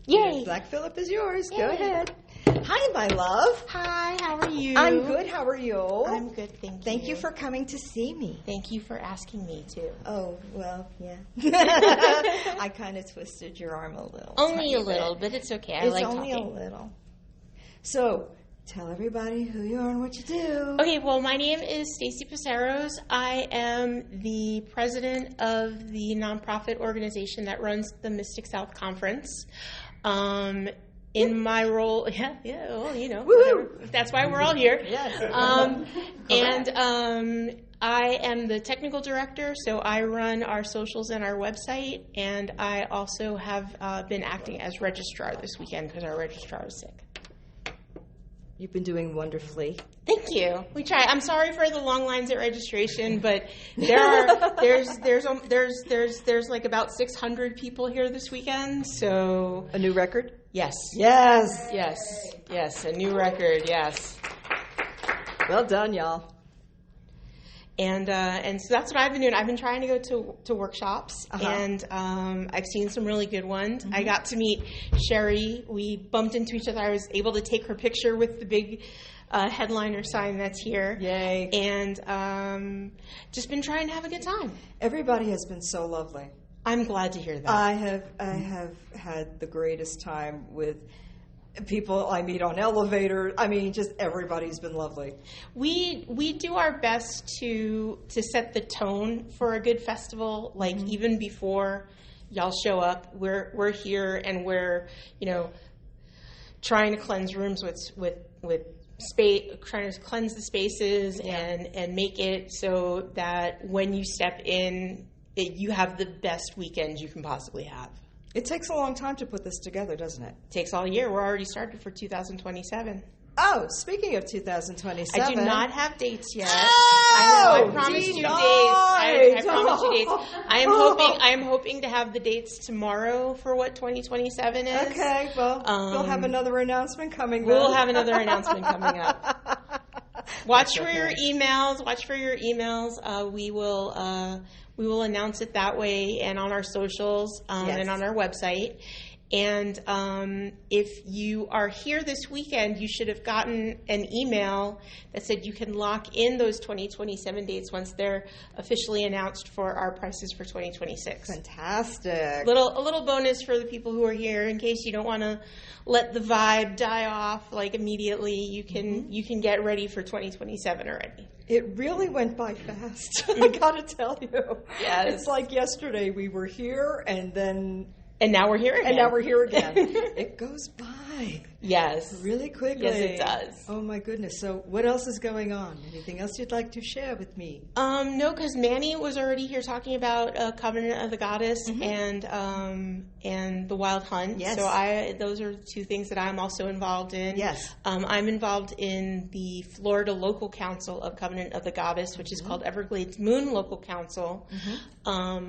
Speaker 1: Yay! Black Phillip is yours. Go ahead. Hi, my love.
Speaker 13: Hi, how are you?
Speaker 1: I'm good. How are you?
Speaker 13: I'm good, thank you.
Speaker 1: Thank you for coming to see me.
Speaker 13: Thank you for asking me to.
Speaker 1: Oh, well, yeah. I kind of twisted your arm a little.
Speaker 13: Only
Speaker 1: tiny
Speaker 13: a little,
Speaker 1: bit.
Speaker 13: but it's okay. I
Speaker 1: It's
Speaker 13: like
Speaker 1: only
Speaker 13: talking.
Speaker 1: a little. So, tell everybody who you are and what you do.
Speaker 13: Okay, well, my name is Stacy Paceros. I am the president of the nonprofit organization that runs the Mystic South Conference. In my role, well, you know, whatever. That's why we're all here.
Speaker 1: Yes.
Speaker 13: I am the technical director, so I run our socials and our website, and I also have been acting as registrar this weekend because our registrar is sick.
Speaker 1: You've been doing wonderfully.
Speaker 13: Thank you. We try. I'm sorry for the long lines at registration, but there's like about 600 people here this weekend. So
Speaker 1: a new record?
Speaker 13: Yes.
Speaker 1: Yes.
Speaker 13: Yes. A new record. Yes.
Speaker 1: Well done, y'all.
Speaker 13: And so that's what I've been doing. I've been trying to go to workshops, and I've seen some really good ones. I got to meet Sherry. We bumped into each other. I was able to take her picture with the big headliner sign that's here.
Speaker 1: Yay.
Speaker 13: And just been trying to have a good time.
Speaker 1: Everybody has been so lovely.
Speaker 13: I'm glad to hear that.
Speaker 1: I have had the greatest time with people I meet on elevators. I mean, just everybody's been lovely.
Speaker 13: We do our best to set the tone for a good festival. Like even before y'all show up, we're here and we're trying to cleanse rooms with space, trying to cleanse the spaces and make it so that when you step in, you have the best weekend you can possibly have.
Speaker 1: It takes a long time to put this together, doesn't it?
Speaker 13: It takes all year. We're already started for 2027.
Speaker 1: Oh, speaking of 2027.
Speaker 13: I do not have dates yet.
Speaker 1: Oh,
Speaker 13: I know. I promised you dates. I promised you dates. I am hoping to have the dates tomorrow for what 2027 is.
Speaker 1: Okay, well, we'll have another announcement coming then.
Speaker 13: We'll have another announcement coming up. Watch for your emails. We will announce it that way and on our socials and on our website. And if you are here this weekend, you should have gotten an email that said you can lock in those 2027 dates once they're officially announced for our prices for 2026.
Speaker 1: Fantastic.
Speaker 13: A little bonus for the people who are here in case you don't want to let the vibe die off like immediately. You can get ready for 2027 already.
Speaker 1: It really went by fast. I gotta tell you.
Speaker 13: Yes.
Speaker 1: It's like yesterday we were here and
Speaker 13: now we're here again.
Speaker 1: It goes by.
Speaker 13: Yes.
Speaker 1: Really quickly.
Speaker 13: Yes, it does.
Speaker 1: Oh, my goodness. So what else is going on? Anything else you'd like to share with me?
Speaker 13: No, because Manny was already here talking about Covenant of the Goddess and the Wild Hunt.
Speaker 1: Yes.
Speaker 13: So those are two things that I'm also involved in.
Speaker 1: Yes.
Speaker 13: I'm involved in the Florida Local Council of Covenant of the Goddess, which is called Everglades Moon Local Council,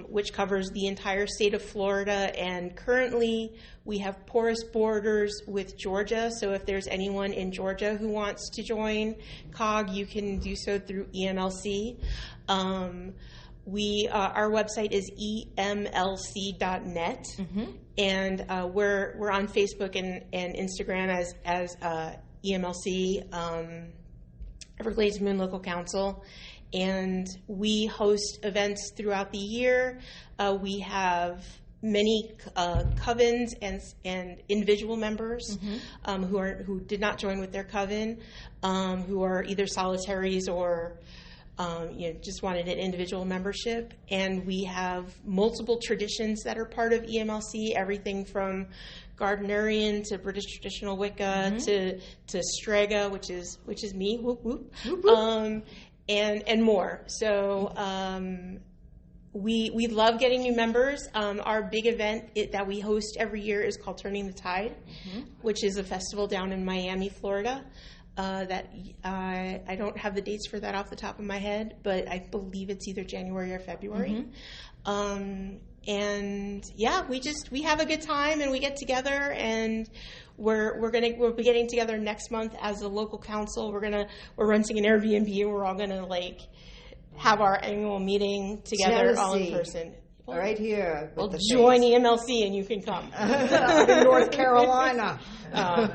Speaker 13: which covers the entire state of Florida. And currently we have porous borders with Georgia, so if there's anyone in Georgia who wants to join COG, you can do so through EMLC. Our website is emlc.net, and we're on Facebook and Instagram as EMLC, Everglades Moon Local Council, and we host events throughout the year. We have many covens and individual members who did not join with their coven, who are either solitaries or just wanted an individual membership. And we have multiple traditions that are part of EMLC, everything from Gardnerian to British traditional Wicca to Strega, which is me, whoop whoop, and more. So we love getting new members. Our big event that we host every year is called Turning the Tide, which is a festival down in Miami, Florida. That I don't have the dates for that off the top of my head, but I believe it's either January or February. And yeah, we have a good time and we get together, and we'll be getting together next month as a local council. We're renting an Airbnb and we're all gonna have our annual meeting together all in person.
Speaker 1: Right here.
Speaker 13: Well, join EMLC and you can come.
Speaker 1: In North Carolina.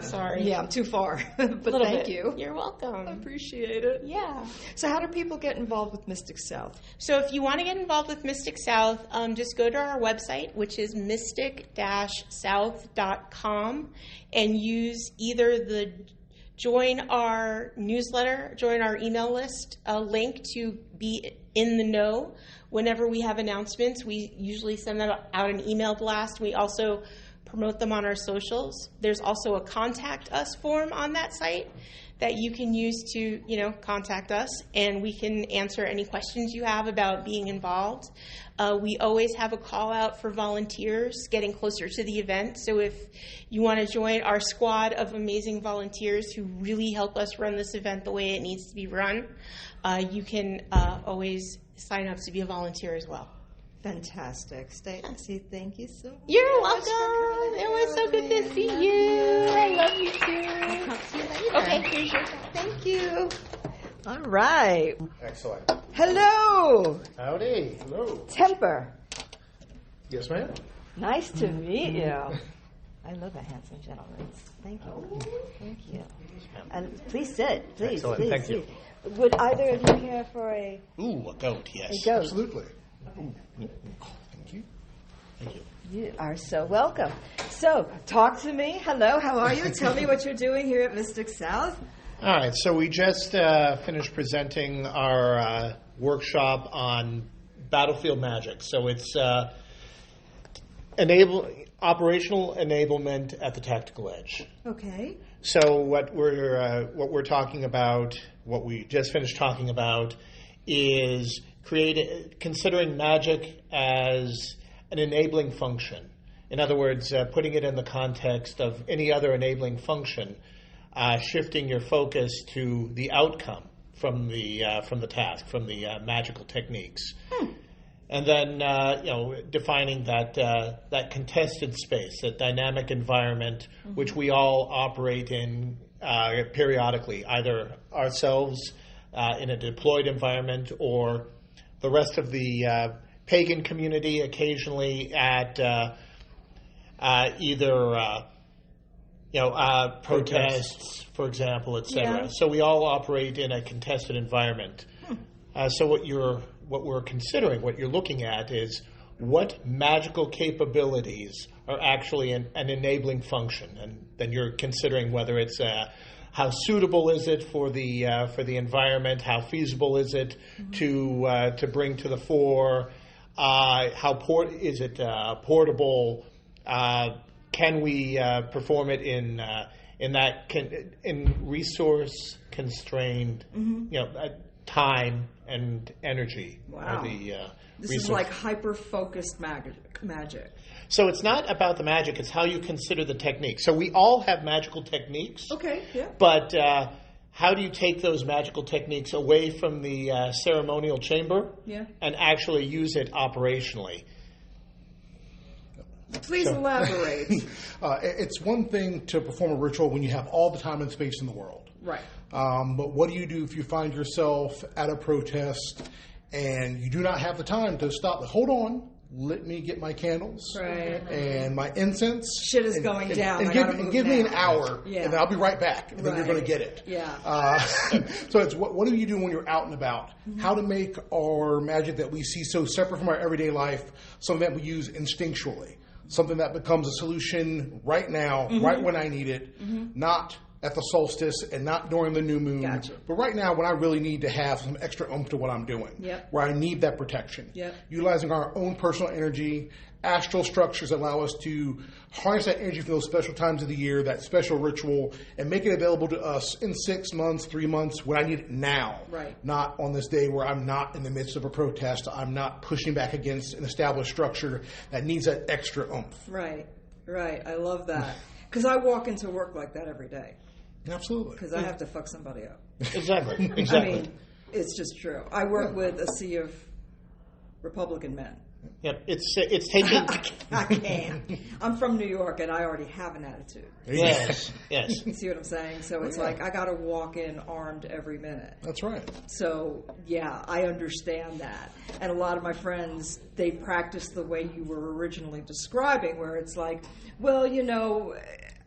Speaker 13: Sorry.
Speaker 1: Yeah, I'm too far. But thank you.
Speaker 13: You're welcome.
Speaker 1: I appreciate it.
Speaker 13: Yeah.
Speaker 1: So how do people get involved with Mystic South?
Speaker 13: So if you want to get involved with Mystic South, just go to our website, which is mystic-south.com, and use either the join our newsletter, join our email list link to be in the know. Whenever we have announcements, we usually send out an email blast. We also promote them on our socials. There's also a contact us form on that site that you can use to, contact us, and we can answer any questions you have about being involved. We always have a call out for volunteers getting closer to the event. So if you want to join our squad of amazing volunteers who really help us run this event the way it needs to be run, you can always sign up to be a volunteer as well.
Speaker 1: Fantastic. Stacy, thank you so much.
Speaker 13: You're welcome. It was so good to see you. I love you too.
Speaker 1: I'll talk to you later.
Speaker 13: Okay, here's your card.
Speaker 1: Thank you. All right.
Speaker 9: Excellent.
Speaker 1: Hello.
Speaker 9: Howdy. Hello.
Speaker 1: Temper.
Speaker 9: Yes, ma'am.
Speaker 1: Nice to meet you. I love a handsome gentleman. Thank you. Thank you. And please sit. Please,
Speaker 9: Excellent.
Speaker 1: please.
Speaker 9: Thank you.
Speaker 1: Would either of you care for a
Speaker 8: goat, yes.
Speaker 1: A goat.
Speaker 9: Absolutely.
Speaker 8: Thank you. Thank you.
Speaker 1: You are so welcome. So, talk to me. Hello, how are you? Tell me what you're doing here at Mystic South.
Speaker 14: All right, so we just finished presenting our workshop on battlefield magic. So it's operational enablement at the tactical edge.
Speaker 1: Okay.
Speaker 14: So what we're talking about, what we just finished talking about, is considering magic as an enabling function. In other words, putting it in the context of any other enabling function, shifting your focus to the outcome from the task, from the magical techniques. And then, defining that contested space, that dynamic environment, which we all operate in periodically, either ourselves in a deployed environment or the rest of the pagan community, occasionally at either protests, for example, etc.
Speaker 1: Yeah.
Speaker 14: So we all operate in a contested environment. So what we're considering, what you're looking at, is what magical capabilities are actually an enabling function, and then you're considering whether it's how suitable is it for the environment, how feasible is it to bring to the fore, is it portable, can we perform it in resource constrained, time and energy.
Speaker 1: Wow. This is like hyper-focused magic.
Speaker 14: So it's not about the magic, it's how you consider the technique. So we all have magical techniques.
Speaker 1: Okay, yeah.
Speaker 14: But how do you take those magical techniques away from the ceremonial chamber and actually use it operationally?
Speaker 1: Please elaborate.
Speaker 15: It's one thing to perform a ritual when you have all the time and space in the world.
Speaker 1: Right.
Speaker 15: But what do you do if you find yourself at a protest and you do not have the time to stop? Hold on, let me get my candles and my incense.
Speaker 1: Shit is going down.
Speaker 15: And give me an hour, and I'll be right back. And then you're going to get it.
Speaker 1: Yeah.
Speaker 15: So it's what do you do when you're out and about? How to make our magic that we see so separate from our everyday life something that we use instinctually. Something that becomes a solution right now, right when I need it, not at the solstice and not during the new moon.
Speaker 1: Gotcha.
Speaker 15: But right now, when I really need to have some extra oomph to what I'm doing, where I need that protection, utilizing our own personal energy, astral structures allow us to harness that energy from those special times of the year, that special ritual, and make it available to us in 6 months, 3 months, when I need it now.
Speaker 1: Right.
Speaker 15: Not on this day where I'm not in the midst of a protest. I'm not pushing back against an established structure that needs that extra oomph.
Speaker 1: Right. I love that. Because I walk into work like that every day.
Speaker 15: Absolutely.
Speaker 1: Because I have to fuck somebody up.
Speaker 14: Exactly.
Speaker 1: I mean, it's just true. I work with a sea of Republican men.
Speaker 14: Yep, it's taking.
Speaker 1: I can't. I'm from New York, and I already have an attitude.
Speaker 14: Yes.
Speaker 1: You see what I'm saying? So it's like I got to walk in armed every minute.
Speaker 15: That's right.
Speaker 1: So yeah, I understand that. And a lot of my friends, they practice the way you were originally describing, where it's like, well, you know,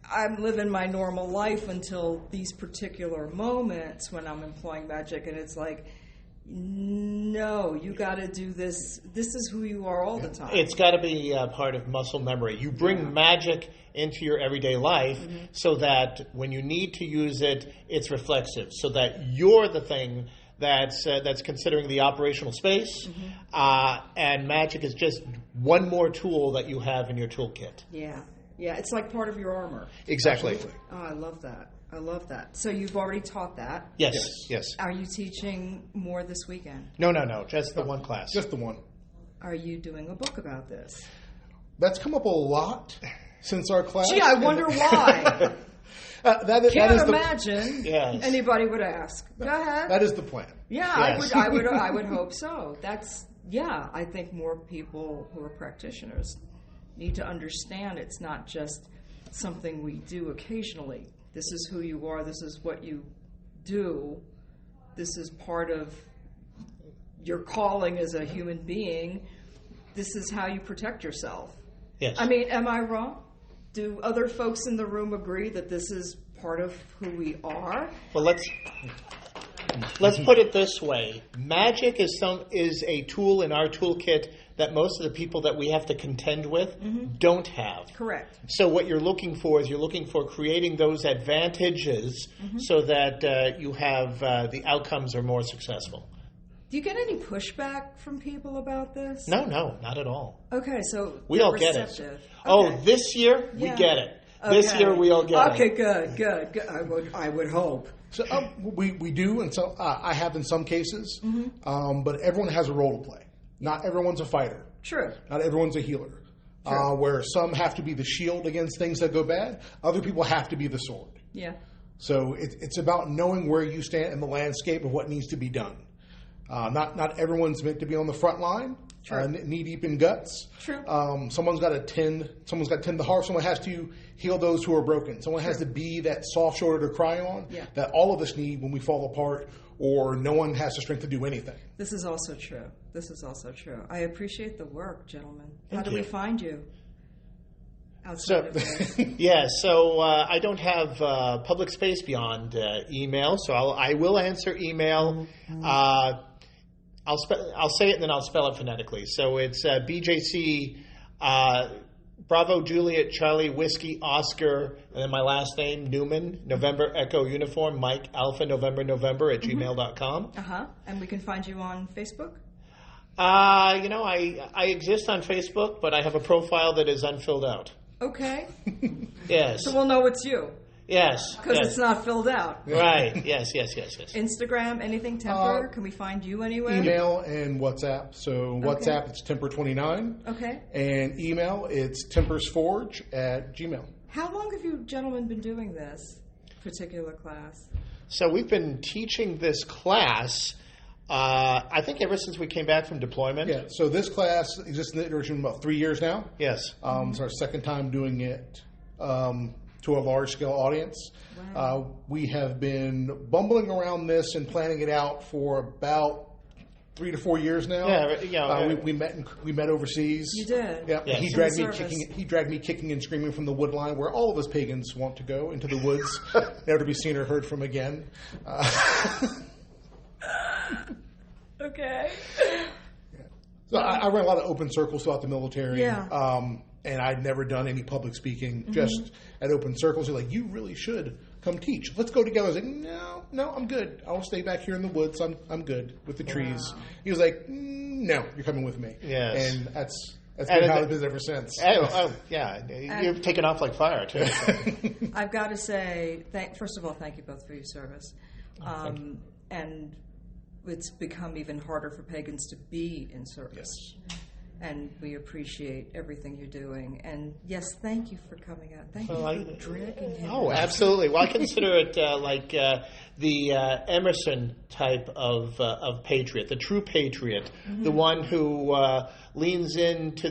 Speaker 1: I'm living my normal life until these particular moments when I'm employing magic, and it's like, no, you got to do this. This is who you are all the time.
Speaker 14: It's got to be part of muscle memory. You bring magic into your everyday life so that when you need to use it, it's reflexive, so that you're the thing that's considering the operational space, and magic is just one more tool that you have in your toolkit.
Speaker 1: Yeah, it's like part of your armor.
Speaker 14: Exactly.
Speaker 1: Oh, I love that. So you've already taught that?
Speaker 14: Yes.
Speaker 1: Are you teaching more this weekend?
Speaker 14: No, just the one class.
Speaker 15: Just the one.
Speaker 1: Are you doing a book about this?
Speaker 15: That's come up a lot since our class.
Speaker 1: Gee, I wonder why. Can't imagine anybody would ask. Go ahead.
Speaker 15: That is the plan.
Speaker 1: Yeah, yes. I would hope so. I think more people who are practitioners need to understand it's not just something we do occasionally. This is who you are. This is what you do. This is part of your calling as a human being. This is how you protect yourself.
Speaker 14: Yes.
Speaker 1: I mean, am I wrong? Do other folks in the room agree that this is part of who we are?
Speaker 14: Well, let's put it this way. Magic is a tool in our toolkit that most of the people that we have to contend with don't have.
Speaker 1: Correct.
Speaker 14: So what you're looking for creating those advantages so that you have the outcomes are more successful.
Speaker 1: Do you get any pushback from people about this?
Speaker 14: No, not at all.
Speaker 1: Okay, so
Speaker 14: we all get it. Okay. Oh, this year we get it. Okay. This year we all get it.
Speaker 1: Okay, good. I would hope.
Speaker 15: So we do, and so I have in some cases, but everyone has a role to play. Not everyone's a fighter.
Speaker 1: True.
Speaker 15: Not everyone's a healer. Where some have to be the shield against things that go bad, other people have to be the sword.
Speaker 1: Yeah.
Speaker 15: So it's about knowing where you stand in the landscape of what needs to be done. Not everyone's meant to be on the front line, knee deep in guts.
Speaker 1: True.
Speaker 15: Someone's got to tend the heart. Someone has to heal those who are broken. Someone has to be that soft shoulder to cry on that all of us need when we fall apart, or no one has the strength to do anything.
Speaker 1: This is also true. I appreciate the work, gentlemen. How do we find you?
Speaker 14: So I don't have public space beyond email, so I will answer email. I'll say it and then I'll spell it phonetically. So it's BJC Bravo Juliet Charlie Whiskey Oscar, and then my last name Newman, November Echo Uniform Mike Alpha November at gmail.com.
Speaker 1: And we can find you on Facebook?
Speaker 14: I exist on Facebook, but I have a profile that is unfilled out.
Speaker 1: Okay.
Speaker 14: Yes.
Speaker 1: So we'll know it's you.
Speaker 14: Yes.
Speaker 1: Because it's not filled out.
Speaker 14: Right. Yes.
Speaker 1: Instagram, anything Temper? Can we find you anywhere?
Speaker 15: Email and WhatsApp. So WhatsApp, it's Temper29.
Speaker 1: Okay.
Speaker 15: And email, it's tempersforge@gmail.
Speaker 1: How long have you gentlemen been doing this particular class?
Speaker 14: So we've been teaching this class, I think ever since we came back from deployment.
Speaker 15: Yeah, so this class exists in the iteration about 3 years now.
Speaker 14: Yes.
Speaker 15: It's our second time doing it to a large-scale audience.
Speaker 1: Wow.
Speaker 15: We have been bumbling around this and planning it out for about 3 to 4 years now. We met overseas.
Speaker 1: You did.
Speaker 15: Yeah. Yes. He dragged me kicking and screaming from the wood line where all of us pagans want to go, into the woods, never to be seen or heard from again.
Speaker 1: Okay.
Speaker 15: So I ran a lot of open circles throughout the military.
Speaker 1: Yeah.
Speaker 15: And I'd never done any public speaking, just at open circles. You're like, you really should come teach. Let's go together. I was like, no, I'm good. I'll stay back here in the woods. I'm good with the trees. He was like, no, you're coming with me.
Speaker 14: Yes.
Speaker 15: And that's been how it is ever since.
Speaker 14: Yeah, you've taken off like fire, too.
Speaker 1: I've got to say, first of all, thank you both for your service. And it's become even harder for pagans to be in service. Yes. And we appreciate everything you're doing. And yes, thank you for coming out. Thank you for dragging him.
Speaker 14: Oh, absolutely. Well, I consider it like the Emerson type of patriot, the true patriot, the one who leans into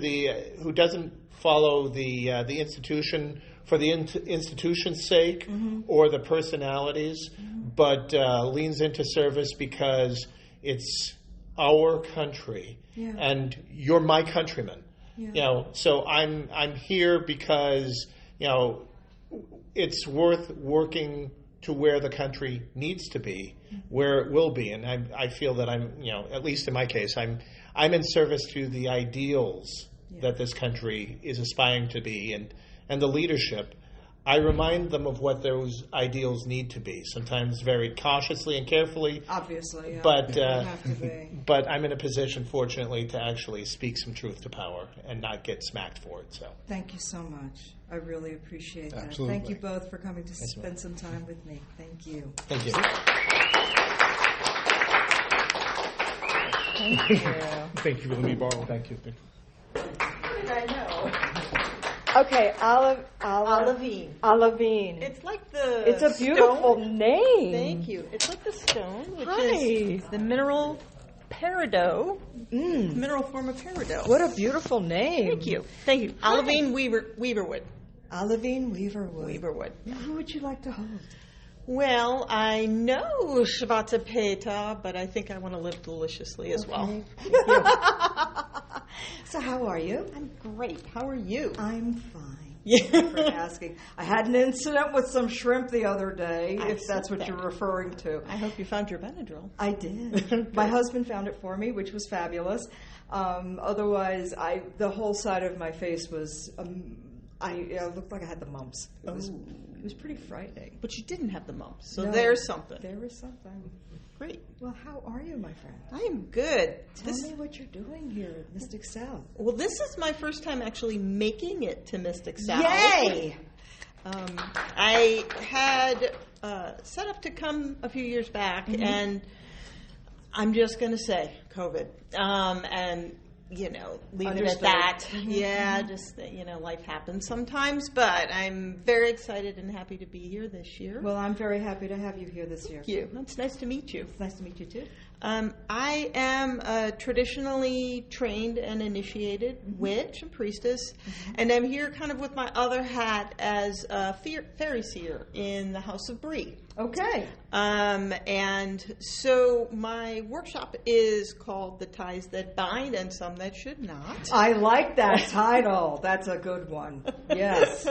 Speaker 14: who doesn't follow the institution for the institution's sake or the personalities, but leans into service because it's our country. Yeah. And you're my countryman. Yeah. So I'm here because it's worth working to where the country needs to be, where it will be, and I feel that I'm at least in my case I'm in service to the ideals that this country is aspiring to be, and the leadership. I remind them of what those ideals need to be, sometimes very cautiously and carefully.
Speaker 1: Obviously, yeah.
Speaker 14: But I'm in a position, fortunately, to actually speak some truth to power and not get smacked for it. So
Speaker 1: thank you so much. I really appreciate that.
Speaker 15: Absolutely.
Speaker 1: Thank you both for coming to spend some time with me. Thank you.
Speaker 14: Thank you.
Speaker 1: Thank you.
Speaker 15: Thank you for letting me borrow. Thank you.
Speaker 1: How did I know? Okay, Olivine. Olivine.
Speaker 16: It's like the
Speaker 1: It's a beautiful name.
Speaker 16: Thank you. It's like the stone, which
Speaker 1: Hi.
Speaker 16: is the mineral peridot. Mineral form of peridot.
Speaker 1: What a beautiful name.
Speaker 16: Thank you. Thank you. Olivine Weaverwood.
Speaker 1: Olivine Weaverwood.
Speaker 16: Weaverwood.
Speaker 1: Who would you like to hold?
Speaker 16: Well, I know Shvata Peta, but I think I want to live deliciously as well.
Speaker 1: So how are you?
Speaker 16: I'm great. How are you?
Speaker 1: I'm fine. Thank you for asking. I had an incident with some shrimp the other day, if that's what you're referring to.
Speaker 16: I hope you found your Benadryl.
Speaker 1: I did. My husband found it for me, which was fabulous. Otherwise, the whole side of my face was... I looked like I had the mumps. It was pretty frightening.
Speaker 16: But you didn't have the mumps, so
Speaker 1: No,
Speaker 16: there's something.
Speaker 1: There is something.
Speaker 16: Great.
Speaker 1: Well, how are you, my friend?
Speaker 16: I am good.
Speaker 1: Tell me what you're doing here at Mystic South.
Speaker 16: Well, this is my first time actually making it to Mystic South.
Speaker 1: Yay!
Speaker 16: I had set up to come a few years back, and I'm just going to say COVID. And leave it at that. Yeah, just life happens sometimes, but I'm very excited and happy to be here this year.
Speaker 1: Well, I'm very happy to have you here this year.
Speaker 16: Thank you. It's nice to meet you.
Speaker 1: It's nice to meet you, too.
Speaker 16: I am a traditionally trained and initiated witch and priestess, and I'm here kind of with my other hat as a fairy seer in the House of Bree.
Speaker 1: Okay.
Speaker 16: And so my workshop is called The Ties That Bind and Some That Should Not.
Speaker 1: I like that title. That's a good one. Yes.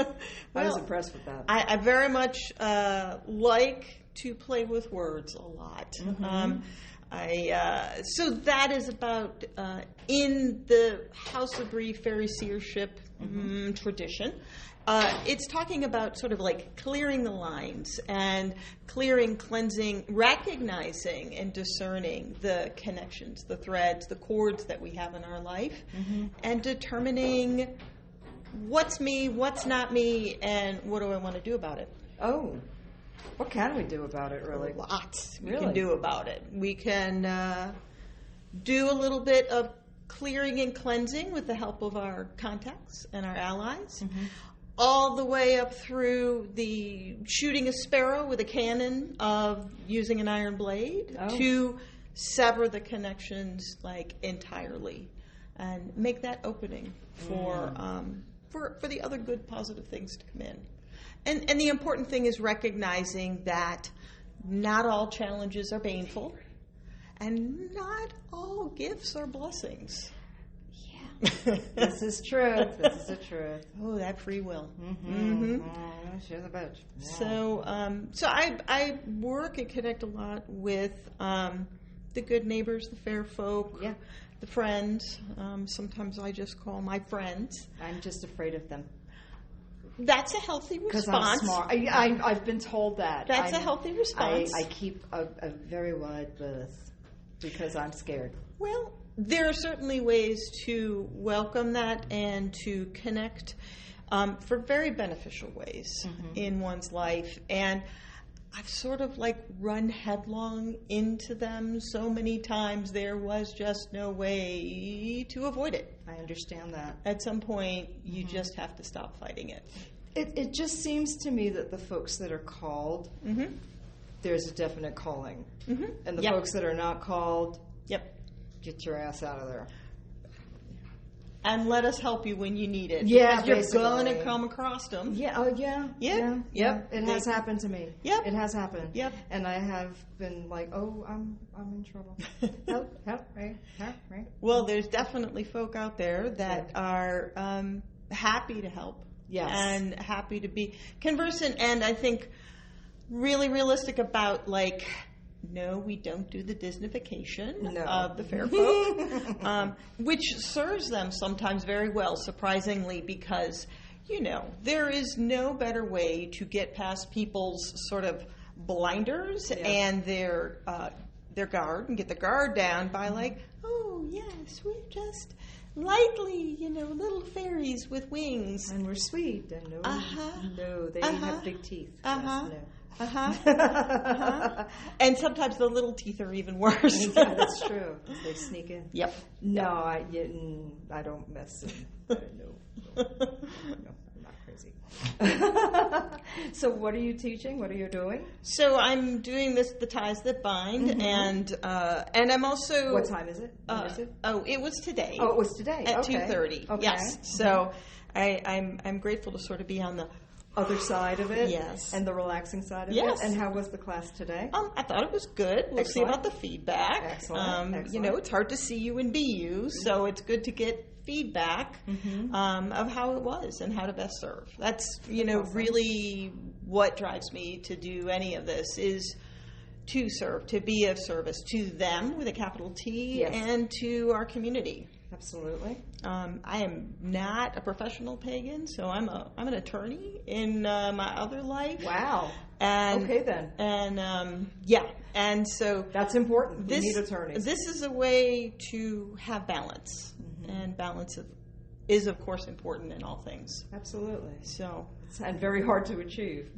Speaker 1: I was impressed with that.
Speaker 16: I very much like to play with words a lot. So that is about in the House of Bree fairy seership tradition. It's talking about sort of like clearing the lines and clearing, cleansing, recognizing and discerning the connections, the threads, the cords that we have in our life, and determining what's me, what's not me, and what do I want to do about it.
Speaker 1: Oh. What can we do about it, really?
Speaker 16: Lots we can do about it. We can do a little bit of clearing and cleansing with the help of our contacts and our allies, all the way up through the shooting a sparrow with a cannon of using an iron blade to sever the connections entirely and make that opening for the other good positive things to come in. And the important thing is recognizing that not all challenges are painful and not all gifts are blessings. Yeah.
Speaker 1: This is truth. This is the truth.
Speaker 16: Oh, that free will.
Speaker 1: She's a bitch.
Speaker 16: Yeah. So I work and connect a lot with the good neighbors, the fair folk, the friends. Sometimes I just call my friends.
Speaker 1: I'm just afraid of them.
Speaker 16: That's a healthy
Speaker 1: Because
Speaker 16: response.
Speaker 1: I'm smart. I've been told that.
Speaker 16: That's a healthy response.
Speaker 1: I keep a very wide berth because I'm scared.
Speaker 16: Well, there are certainly ways to welcome that and to connect for very beneficial ways in one's life. And I've sort of like run headlong into them so many times, there was just no way to avoid it.
Speaker 1: I understand that.
Speaker 16: At some point, you just have to stop fighting it.
Speaker 1: It just seems to me that the folks that are called, there's a definite calling. And the folks that are not called, get your ass out of there.
Speaker 16: And let us help you when you need it.
Speaker 1: Yeah,
Speaker 16: because you're going to come across them.
Speaker 1: Yeah. Oh, yeah.
Speaker 16: Yep.
Speaker 1: It has happened to me.
Speaker 16: Yep.
Speaker 1: It has happened.
Speaker 16: Yep.
Speaker 1: And I have been like, oh, I'm in trouble. help, right?
Speaker 16: Well, there's definitely folk out there that are happy to help.
Speaker 1: Yes.
Speaker 16: And happy to be conversant, and I think really realistic about like, no, we don't do the Disneyfication of the fair folk, which serves them sometimes very well, surprisingly, because, you know, there is no better way to get past people's sort of blinders and their guard, and get the guard down by like, oh, yes, we're just lightly, you know, little fairies with wings.
Speaker 1: And we're sweet. And no, they have big teeth.
Speaker 16: And sometimes the little teeth are even worse.
Speaker 1: Yeah, that's true. They sneak in.
Speaker 16: Yep.
Speaker 1: No, I don't mess. No, I'm not crazy. So what are you teaching? What are you doing?
Speaker 16: So I'm doing the ties that bind, and I'm also.
Speaker 1: What time is it?
Speaker 16: It was today.
Speaker 1: Oh, it was today
Speaker 16: at
Speaker 1: okay.
Speaker 16: 2:30.
Speaker 1: Okay.
Speaker 16: Yes. So I'm grateful to sort of be on the
Speaker 1: other side of it,
Speaker 16: yes,
Speaker 1: and the relaxing side of
Speaker 16: yes.
Speaker 1: it. And how was the class today?
Speaker 16: I thought it was good. We'll see about the feedback.
Speaker 1: Excellent.
Speaker 16: You know, it's hard to see you and be you, so it's good to get feedback of how it was and how to best serve. That's really what drives me to do any of this is to serve, to be of service to them with a capital T and to our community.
Speaker 1: Absolutely.
Speaker 16: I am not a professional pagan, so I'm an attorney in my other life.
Speaker 1: Wow.
Speaker 16: And
Speaker 1: okay then.
Speaker 16: And and so
Speaker 1: that's important. We need attorneys.
Speaker 16: This is a way to have balance, and balance is of course important in all things.
Speaker 1: Absolutely.
Speaker 16: So
Speaker 1: and very hard to achieve.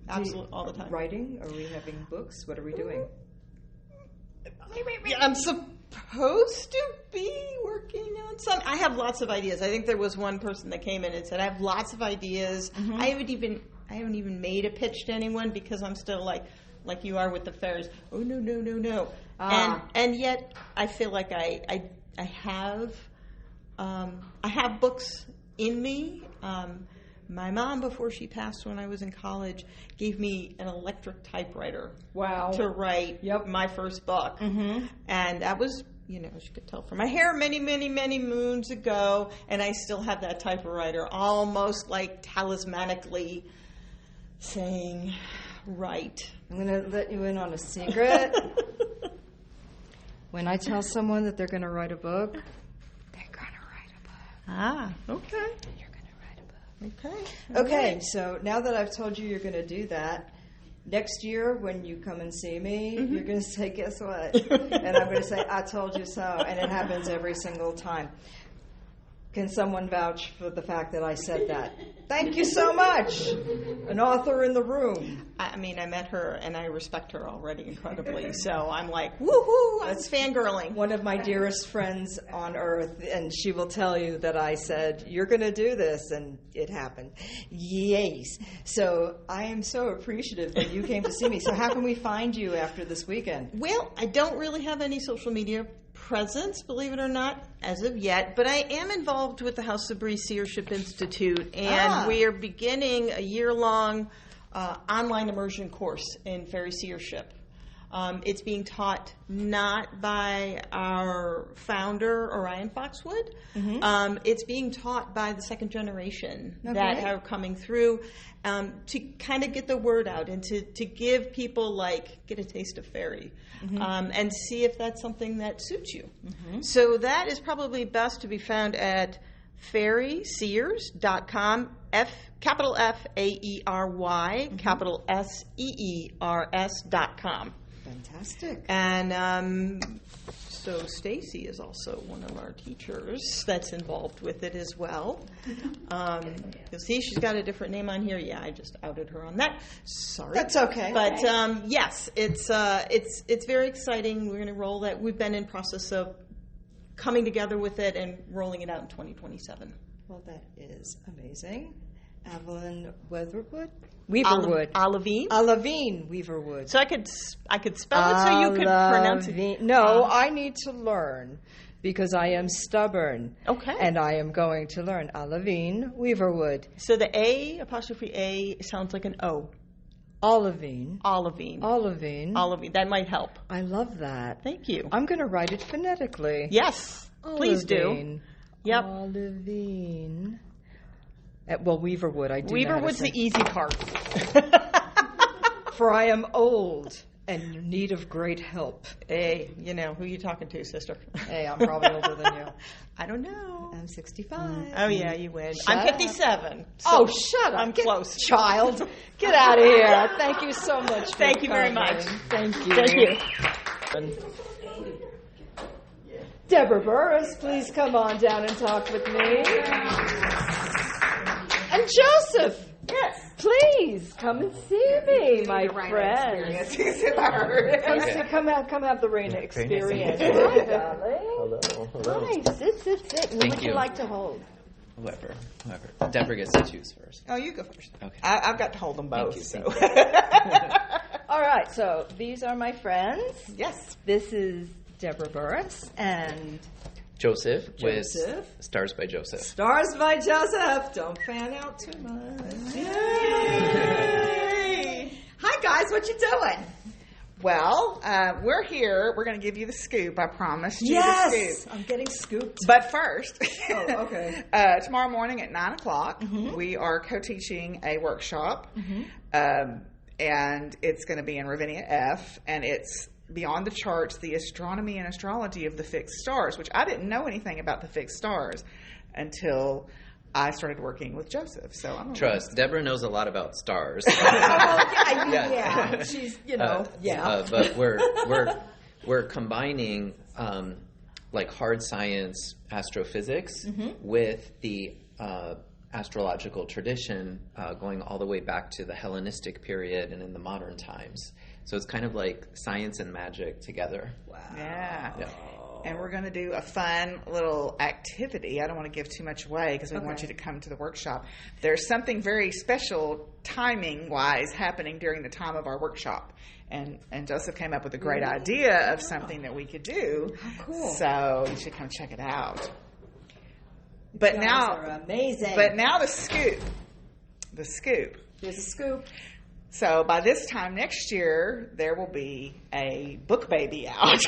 Speaker 16: Absolutely, all the time.
Speaker 1: Writing? Are we having books? What are we doing?
Speaker 16: I'm supposed to be working on some. I have lots of ideas. I think there was one person that came in and said, "I have lots of ideas. I haven't even made a pitch to anyone because I'm still like you are with the fairs. Oh no. And yet I feel like I have books in me. My mom, before she passed when I was in college, gave me an electric typewriter.
Speaker 1: Wow.
Speaker 16: To write my first book. And that was, as you could tell from my hair, many, many, many moons ago. And I still have that typewriter almost like talismanically saying, write.
Speaker 1: I'm going to let you in on a secret. When I tell someone that they're going to write a book, they're going to write a book.
Speaker 16: Ah, okay.
Speaker 1: Okay, so now that I've told you you're going to do that, next year when you come and see me, you're going to say, guess what? And I'm going to say, I told you so. And it happens every single time. Can someone vouch for the fact that I said that? Thank you so much. An author in the room.
Speaker 16: I mean, I met her and I respect her already incredibly. So I'm like, woohoo, that's fangirling.
Speaker 1: One of my dearest friends on earth, and she will tell you that I said, you're going to do this, and it happened. Yes. So I am so appreciative that you came to see me. So how can we find you after this weekend?
Speaker 16: Well, I don't really have any social media presence, believe it or not, as of yet, but I am involved with the House of Bree Seership Institute, and we are beginning a year-long online immersion course in fairy seership. It's being taught not by our founder, Orion Foxwood. It's being taught by the second generation that are coming through to kind of get the word out and to give people, get a taste of fairy and see if that's something that suits you. So that is probably best to be found at fairyseers.com, capital F-A-E-R-Y, capital S-E-E-R-S.com.
Speaker 1: Fantastic.
Speaker 16: And so Stacy is also one of our teachers that's involved with it as well. You'll see she's got a different name on here. Yeah, I just outed her on that. Sorry.
Speaker 1: That's okay.
Speaker 16: But yes, it's very exciting. We're going to roll that. We've been in process of coming together with it and rolling it out in 2027.
Speaker 1: Well, that is amazing. Evelyn Weatherwood?
Speaker 16: Weaverwood.
Speaker 1: Alavine Weaverwood.
Speaker 16: So I could spell it so you could pronounce it.
Speaker 1: No, I need to learn because I am stubborn.
Speaker 16: Okay.
Speaker 1: And I am going to learn. Alavine Weaverwood.
Speaker 16: So the A, apostrophe A, sounds like an O.
Speaker 1: Olivine.
Speaker 16: That might help.
Speaker 1: I love that.
Speaker 16: Thank you.
Speaker 1: I'm going to write it phonetically.
Speaker 16: Yes, please do. Yep.
Speaker 1: Olivine. Well, Weaverwood, I do.
Speaker 16: Weaverwood's the easy part.
Speaker 1: For I am old and in need of great help.
Speaker 16: Hey, you know, who you talking to, sister?
Speaker 1: Hey, I'm probably older than you.
Speaker 16: I don't know.
Speaker 1: I'm 65.
Speaker 16: Oh, yeah, you win. I'm 57.
Speaker 1: So shut up.
Speaker 16: I'm close.
Speaker 1: Child, get out of here. Thank you so much.
Speaker 16: Thank you very much.
Speaker 1: Thank you.
Speaker 16: Thank you.
Speaker 1: Deborah Burris, please come on down and talk with me. And Joseph, yes, please come and see me, my friend. Come have the Raina experience. Hi, darling.
Speaker 17: Hello.
Speaker 1: Hi, sit. Who would you like to hold?
Speaker 17: Whoever. Deborah gets to choose first.
Speaker 16: Oh, you go first.
Speaker 17: Okay.
Speaker 16: I've got to hold them both.
Speaker 17: Thank you.
Speaker 1: All right, so these are my friends.
Speaker 16: Yes.
Speaker 1: This is Deborah Burris and
Speaker 17: Joseph with Stars by Joseph.
Speaker 1: Stars by Joseph. Don't fan out too much.
Speaker 16: Yay! Hi, guys. What you doing? Well, we're here. We're going to give you the scoop. I promised you the scoop.
Speaker 1: I'm getting scooped.
Speaker 16: But first,
Speaker 1: okay.
Speaker 16: Tomorrow morning at 9 o'clock, we are co-teaching a workshop, and it's going to be in Ravinia F, and it's Beyond the Charts, the astronomy and astrology of the fixed stars, which I didn't know anything about the fixed stars until I started working with Joseph. So I'm
Speaker 17: Trust, Deborah knows a lot about stars.
Speaker 1: Yeah. She's,
Speaker 17: but we're combining like hard science astrophysics with the astrological tradition going all the way back to the Hellenistic period and in the modern times. So it's kind of like science and magic together.
Speaker 16: Wow. Yeah. And we're going to do a fun little activity. I don't want to give too much away because we want you to come to the workshop. There's something very special timing-wise happening during the time of our workshop. And Joseph came up with a great idea of something that we could do.
Speaker 1: How cool.
Speaker 16: So you should come check it out. But now,
Speaker 1: are amazing.
Speaker 16: But now the scoop. The scoop.
Speaker 1: There's a scoop.
Speaker 16: So by this time next year, there will be a book baby out.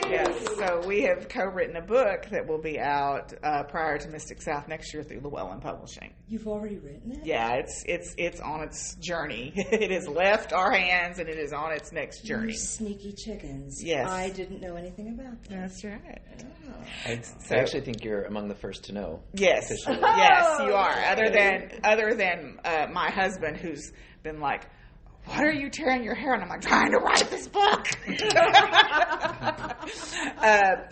Speaker 16: Yes, so we have co-written a book that will be out prior to Mystic South next year through Llewellyn Publishing.
Speaker 1: You've already written it?
Speaker 16: Yeah, it's on its journey. It has left our hands and it is on its next journey.
Speaker 1: You sneaky chickens.
Speaker 16: Yes.
Speaker 1: I didn't know anything about that.
Speaker 16: That's right.
Speaker 1: Oh.
Speaker 17: I actually think you're among the first to know.
Speaker 16: Yes,
Speaker 17: officially.
Speaker 16: yes, you are. Other than my husband, who's been like, "What are you tearing your hair?" And I'm like, "Trying to write this book."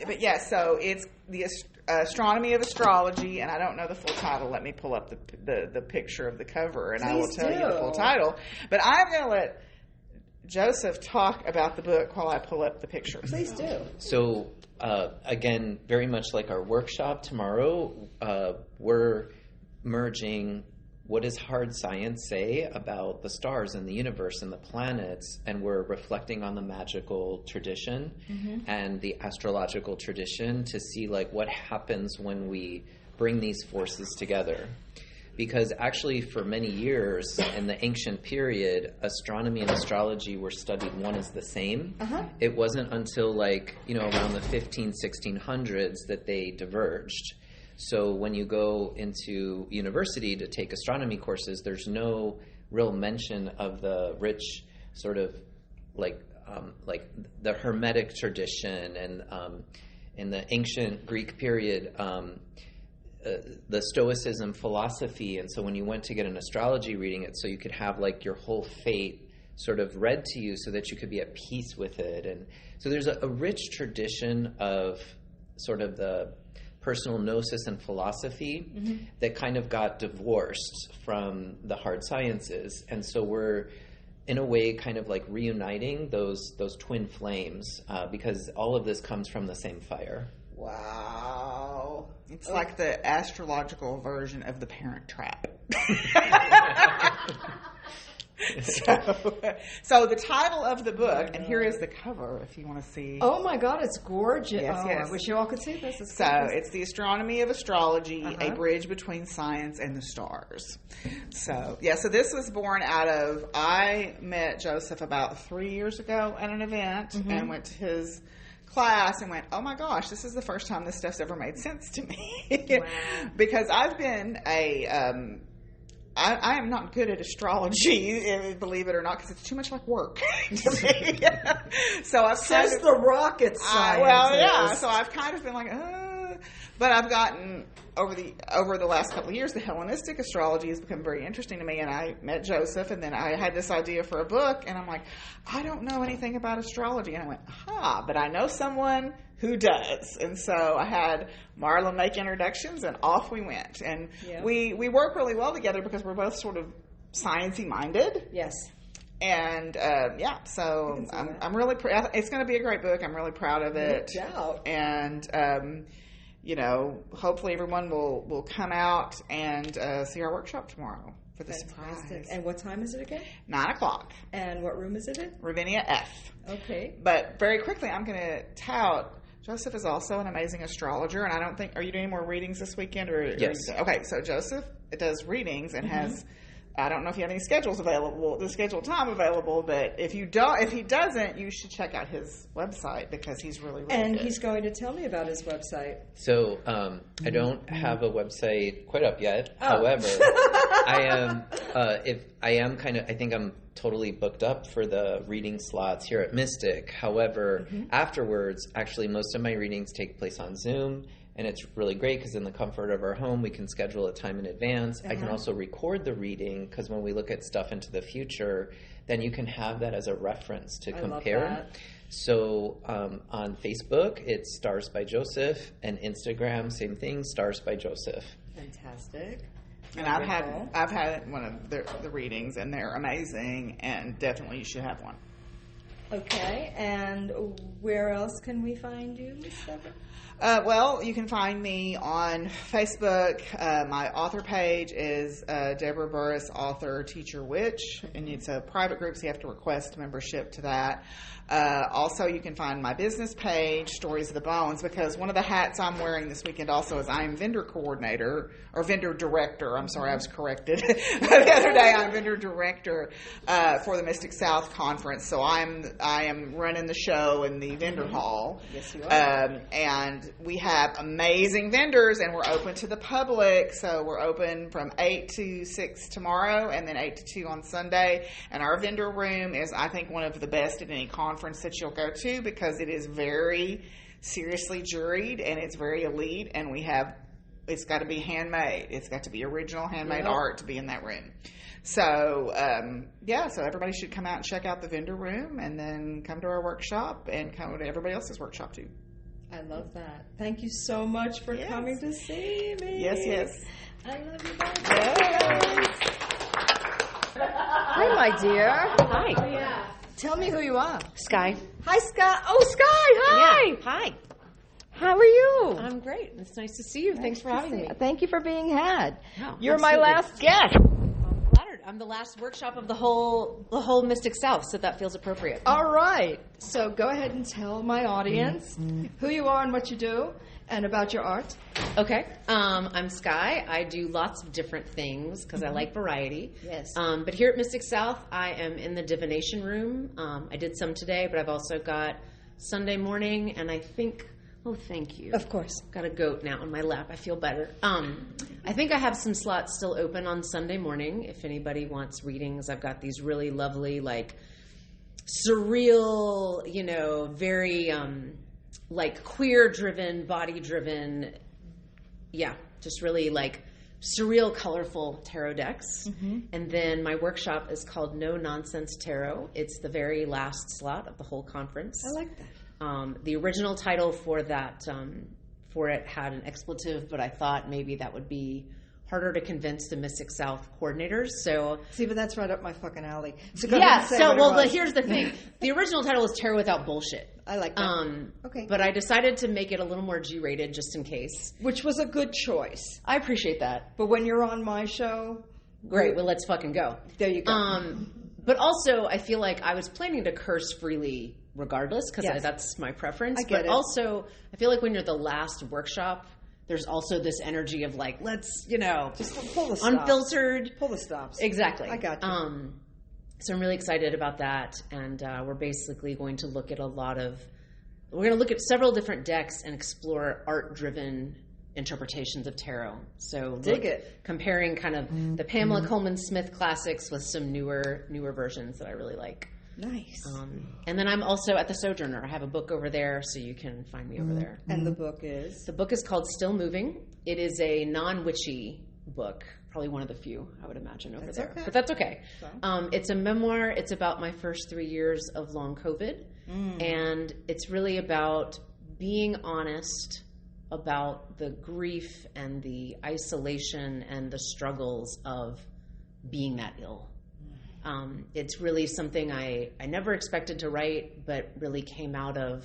Speaker 16: But yeah, so it's the astronomy of astrology, and I don't know the full title. Let me pull up the picture of the cover, and I will tell you the full title. But I'm going to let Joseph talk about the book while I pull up the picture.
Speaker 1: Please do.
Speaker 17: So again, very much like our workshop tomorrow, we're merging what does hard science say about the stars and the universe and the planets, and we're reflecting on the magical tradition and the astrological tradition to see like what happens when we bring these forces together. Because actually for many years in the ancient period, astronomy and astrology were studied one as the same. It wasn't until like, around the 1600s that they diverged. So when you go into university to take astronomy courses, there's no real mention of the rich sort of like the Hermetic tradition, and in the ancient Greek period, the Stoicism philosophy, and so when you went to get an astrology reading, it's so you could have like your whole fate sort of read to you, so that you could be at peace with it. And so there's a rich tradition of sort of the personal gnosis and philosophy that kind of got divorced from the hard sciences, and so we're in a way kind of like reuniting those twin flames, because all of this comes from the same fire.
Speaker 18: Wow. It's like the astrological version of The Parent Trap. So the title of the book, and here is the cover if you want to see.
Speaker 1: Oh my God, it's gorgeous.
Speaker 18: Yes,
Speaker 1: oh,
Speaker 18: yes.
Speaker 1: I wish you all could see this. It's
Speaker 18: So
Speaker 1: gorgeous.
Speaker 18: it's The Astronomy of Astrology, a bridge between science and the stars. So, yeah, so this was born out of, I met Joseph about 3 years ago at an event and went to his class and went, oh my gosh, this is the first time this stuff's ever made sense to me. Because I've been I am not good at astrology, believe it or not, because it's too much like work to me. So I've
Speaker 1: Says the rocket scientist.
Speaker 18: well, yeah. So I've kind of been like, but I've gotten over the last couple of years, the Hellenistic astrology has become very interesting to me. And I met Joseph, and then I had this idea for a book, and I'm like, I don't know anything about astrology, and I went, but I know someone who does. And so I had Marla make introductions, and off we went. And we work really well together because we're both sort of sciencey minded.
Speaker 1: Yes.
Speaker 18: And so I'm really it's going to be a great book. I'm really proud of it.
Speaker 1: No doubt.
Speaker 18: And hopefully everyone will come out and see our workshop tomorrow for the surprise.
Speaker 1: And what time is it again?
Speaker 18: 9:00.
Speaker 1: And what room is it in?
Speaker 18: Ravinia F.
Speaker 1: Okay.
Speaker 18: But very quickly, I'm going to tout. Joseph is also an amazing astrologer, and I don't think, are you doing more readings this weekend?
Speaker 17: Yes.
Speaker 18: Okay, so Joseph does readings and has, I don't know if you have any scheduled time available, but if he doesn't, you should check out his website because he's really, really
Speaker 1: And
Speaker 18: good.
Speaker 1: he's going to tell me about his website.
Speaker 17: So I don't have a website quite up yet.
Speaker 1: Oh.
Speaker 17: However, I think I'm totally booked up for the reading slots here at Mystic. However, afterwards, actually, most of my readings take place on Zoom. And it's really great because in the comfort of our home, we can schedule a time in advance. I can also record the reading because when we look at stuff into the future, then you can have that as a reference to compare.
Speaker 1: Love that.
Speaker 17: So on Facebook, it's Stars by Joseph, and Instagram, same thing, Stars by Joseph.
Speaker 1: Fantastic.
Speaker 18: And I've had one of the readings, and they're amazing, and definitely you should have one.
Speaker 1: Okay, and where else can we find you, Ms. Deborah?
Speaker 18: Well, you can find me on Facebook. My author page is Deborah Burris, Author Teacher Witch, and it's a private group, so you have to request membership to that. Also, you can find my business page, Stories of the Bones, because one of the hats I'm wearing this weekend also is I am vendor coordinator, or vendor director. I'm sorry, I was corrected. The other day, I'm vendor director for the Mystic South Conference, so I am running the show in the vendor hall.
Speaker 1: Yes, you are.
Speaker 18: And we have amazing vendors, and we're open to the public. So we're open from 8 to 6 tomorrow, and then 8 to 2 on Sunday. And our vendor room is, I think, one of the best at any conference that you'll go to because it is very seriously juried, and it's very elite, and it's got to be handmade. It's got to be original handmade art to be in that room. So, so everybody should come out and check out the vendor room, and then come to our workshop and come to everybody else's workshop too.
Speaker 1: I love that. Thank you so much for coming to see me.
Speaker 18: Yes.
Speaker 1: I love you guys. Hi, my dear.
Speaker 19: Hi.
Speaker 1: Tell me who you are.
Speaker 19: Sky.
Speaker 1: Hi, Sky. Oh, Sky. Hi.
Speaker 19: Yeah. Hi.
Speaker 1: How are you?
Speaker 19: I'm great. It's nice to see you. Thanks for having me.
Speaker 1: Thank you for being had.
Speaker 19: Yeah,
Speaker 1: You're my
Speaker 19: absolutely.
Speaker 1: last guest.
Speaker 19: I'm flattered. I'm the last workshop of the whole Mystic South, so that feels appropriate.
Speaker 1: All right. So go ahead and tell my audience who you are and what you do and about your art.
Speaker 19: Okay. I'm Sky. I do lots of different things because I like variety.
Speaker 1: Yes.
Speaker 19: But here at Mystic South, I am in the divination room. I did some today, but I've also got Sunday morning, and I think... Oh, thank you.
Speaker 1: Of course.
Speaker 19: Got a goat now in my lap. I feel better. I think I have some slots still open on Sunday morning if anybody wants readings. I've got these really lovely, like, surreal, very, like, queer-driven, body-driven, just really like surreal, colorful tarot decks. And then my workshop is called No Nonsense Tarot. It's the very last slot of the whole conference.
Speaker 1: I like that.
Speaker 19: The original title for that for it had an expletive, but I thought maybe that would be harder to convince the Mystic South coordinators. So
Speaker 1: see, but that's right up my fucking alley. So
Speaker 19: but here's the thing: the original title was Tarot Without Bullshit.
Speaker 1: I like that. Okay,
Speaker 19: but I decided to make it a little more G-rated just in case,
Speaker 1: which was a good choice.
Speaker 19: I appreciate that.
Speaker 1: But when you're on my show,
Speaker 19: great. Well, let's fucking go.
Speaker 1: There you go.
Speaker 19: But also, I feel like I was planning to curse freely regardless because that's my preference.
Speaker 1: I get it.
Speaker 19: Also, I feel like when you're the last workshop, there's also this energy of like, let's,
Speaker 1: just pull the stops.
Speaker 19: Unfiltered.
Speaker 1: Pull the stops.
Speaker 19: Exactly.
Speaker 1: I got you.
Speaker 19: So I'm really excited about that. And we're basically going to look at we're going to look at several different decks and explore art-driven interpretations of tarot. So
Speaker 1: dig it.
Speaker 19: Comparing kind of the Pamela Coleman Smith classics with some newer versions that I really like.
Speaker 1: Nice.
Speaker 19: And then I'm also at the Sojourner. I have a book over there, so you can find me over there.
Speaker 1: And the book is?
Speaker 19: The book is called Still Moving. It is a non-witchy book, probably one of the few, I would imagine, over there. Okay. But that's okay. It's a memoir. It's about my first 3 years of long COVID. And it's really about being honest about the grief and the isolation and the struggles of being that ill. It's really something I never expected to write, but really came out of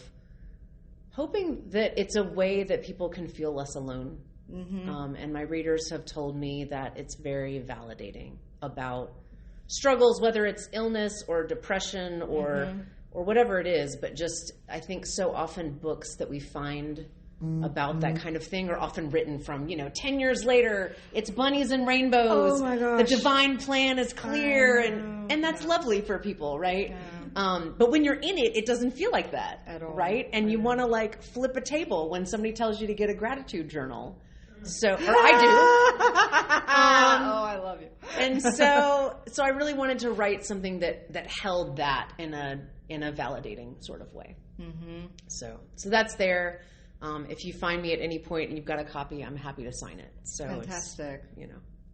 Speaker 19: hoping that it's a way that people can feel less alone. And my readers have told me that it's very validating about struggles, whether it's illness or depression or whatever it is. But just, I think so often books that we find about that kind of thing are often written from 10 years later. It's bunnies and rainbows.
Speaker 1: Oh my gosh.
Speaker 19: The divine plan is clear, and that's lovely for people, right? But when you're in it, it doesn't feel like that at all, right? And you want to like flip a table when somebody tells you to get a gratitude journal. So, or I do.
Speaker 1: I love you.
Speaker 19: And so I really wanted to write something that held that in a validating sort of way. So that's there. If you find me at any point and you've got a copy, I'm happy to sign it. So
Speaker 1: fantastic.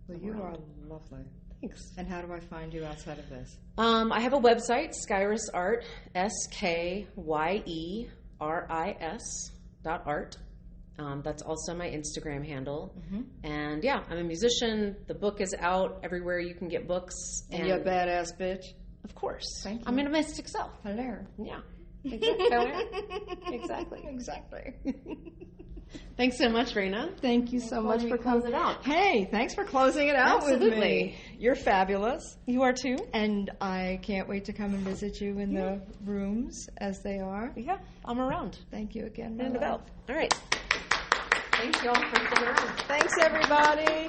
Speaker 19: Well,
Speaker 1: you are lovely. Thanks. And how do I find you outside of this?
Speaker 19: I have a website, Skyris Art, SKYERIS.art. That's also my Instagram handle. And I'm a musician. The book is out everywhere you can get books.
Speaker 1: And you're a badass bitch.
Speaker 19: Of course.
Speaker 1: Thank you.
Speaker 19: I'm in a mystic self.
Speaker 1: Hello.
Speaker 19: Yeah. Exactly. Thanks so much, Raina.
Speaker 1: Thank you so much for
Speaker 19: closing it out.
Speaker 1: Hey, thanks for closing it out with me. You're fabulous.
Speaker 19: You are too.
Speaker 1: And I can't wait to come and visit you in the rooms as they are.
Speaker 19: Yeah, I'm around.
Speaker 1: Thank you again.
Speaker 19: All right. Thanks, y'all, for sticking around.
Speaker 1: Thanks, everybody.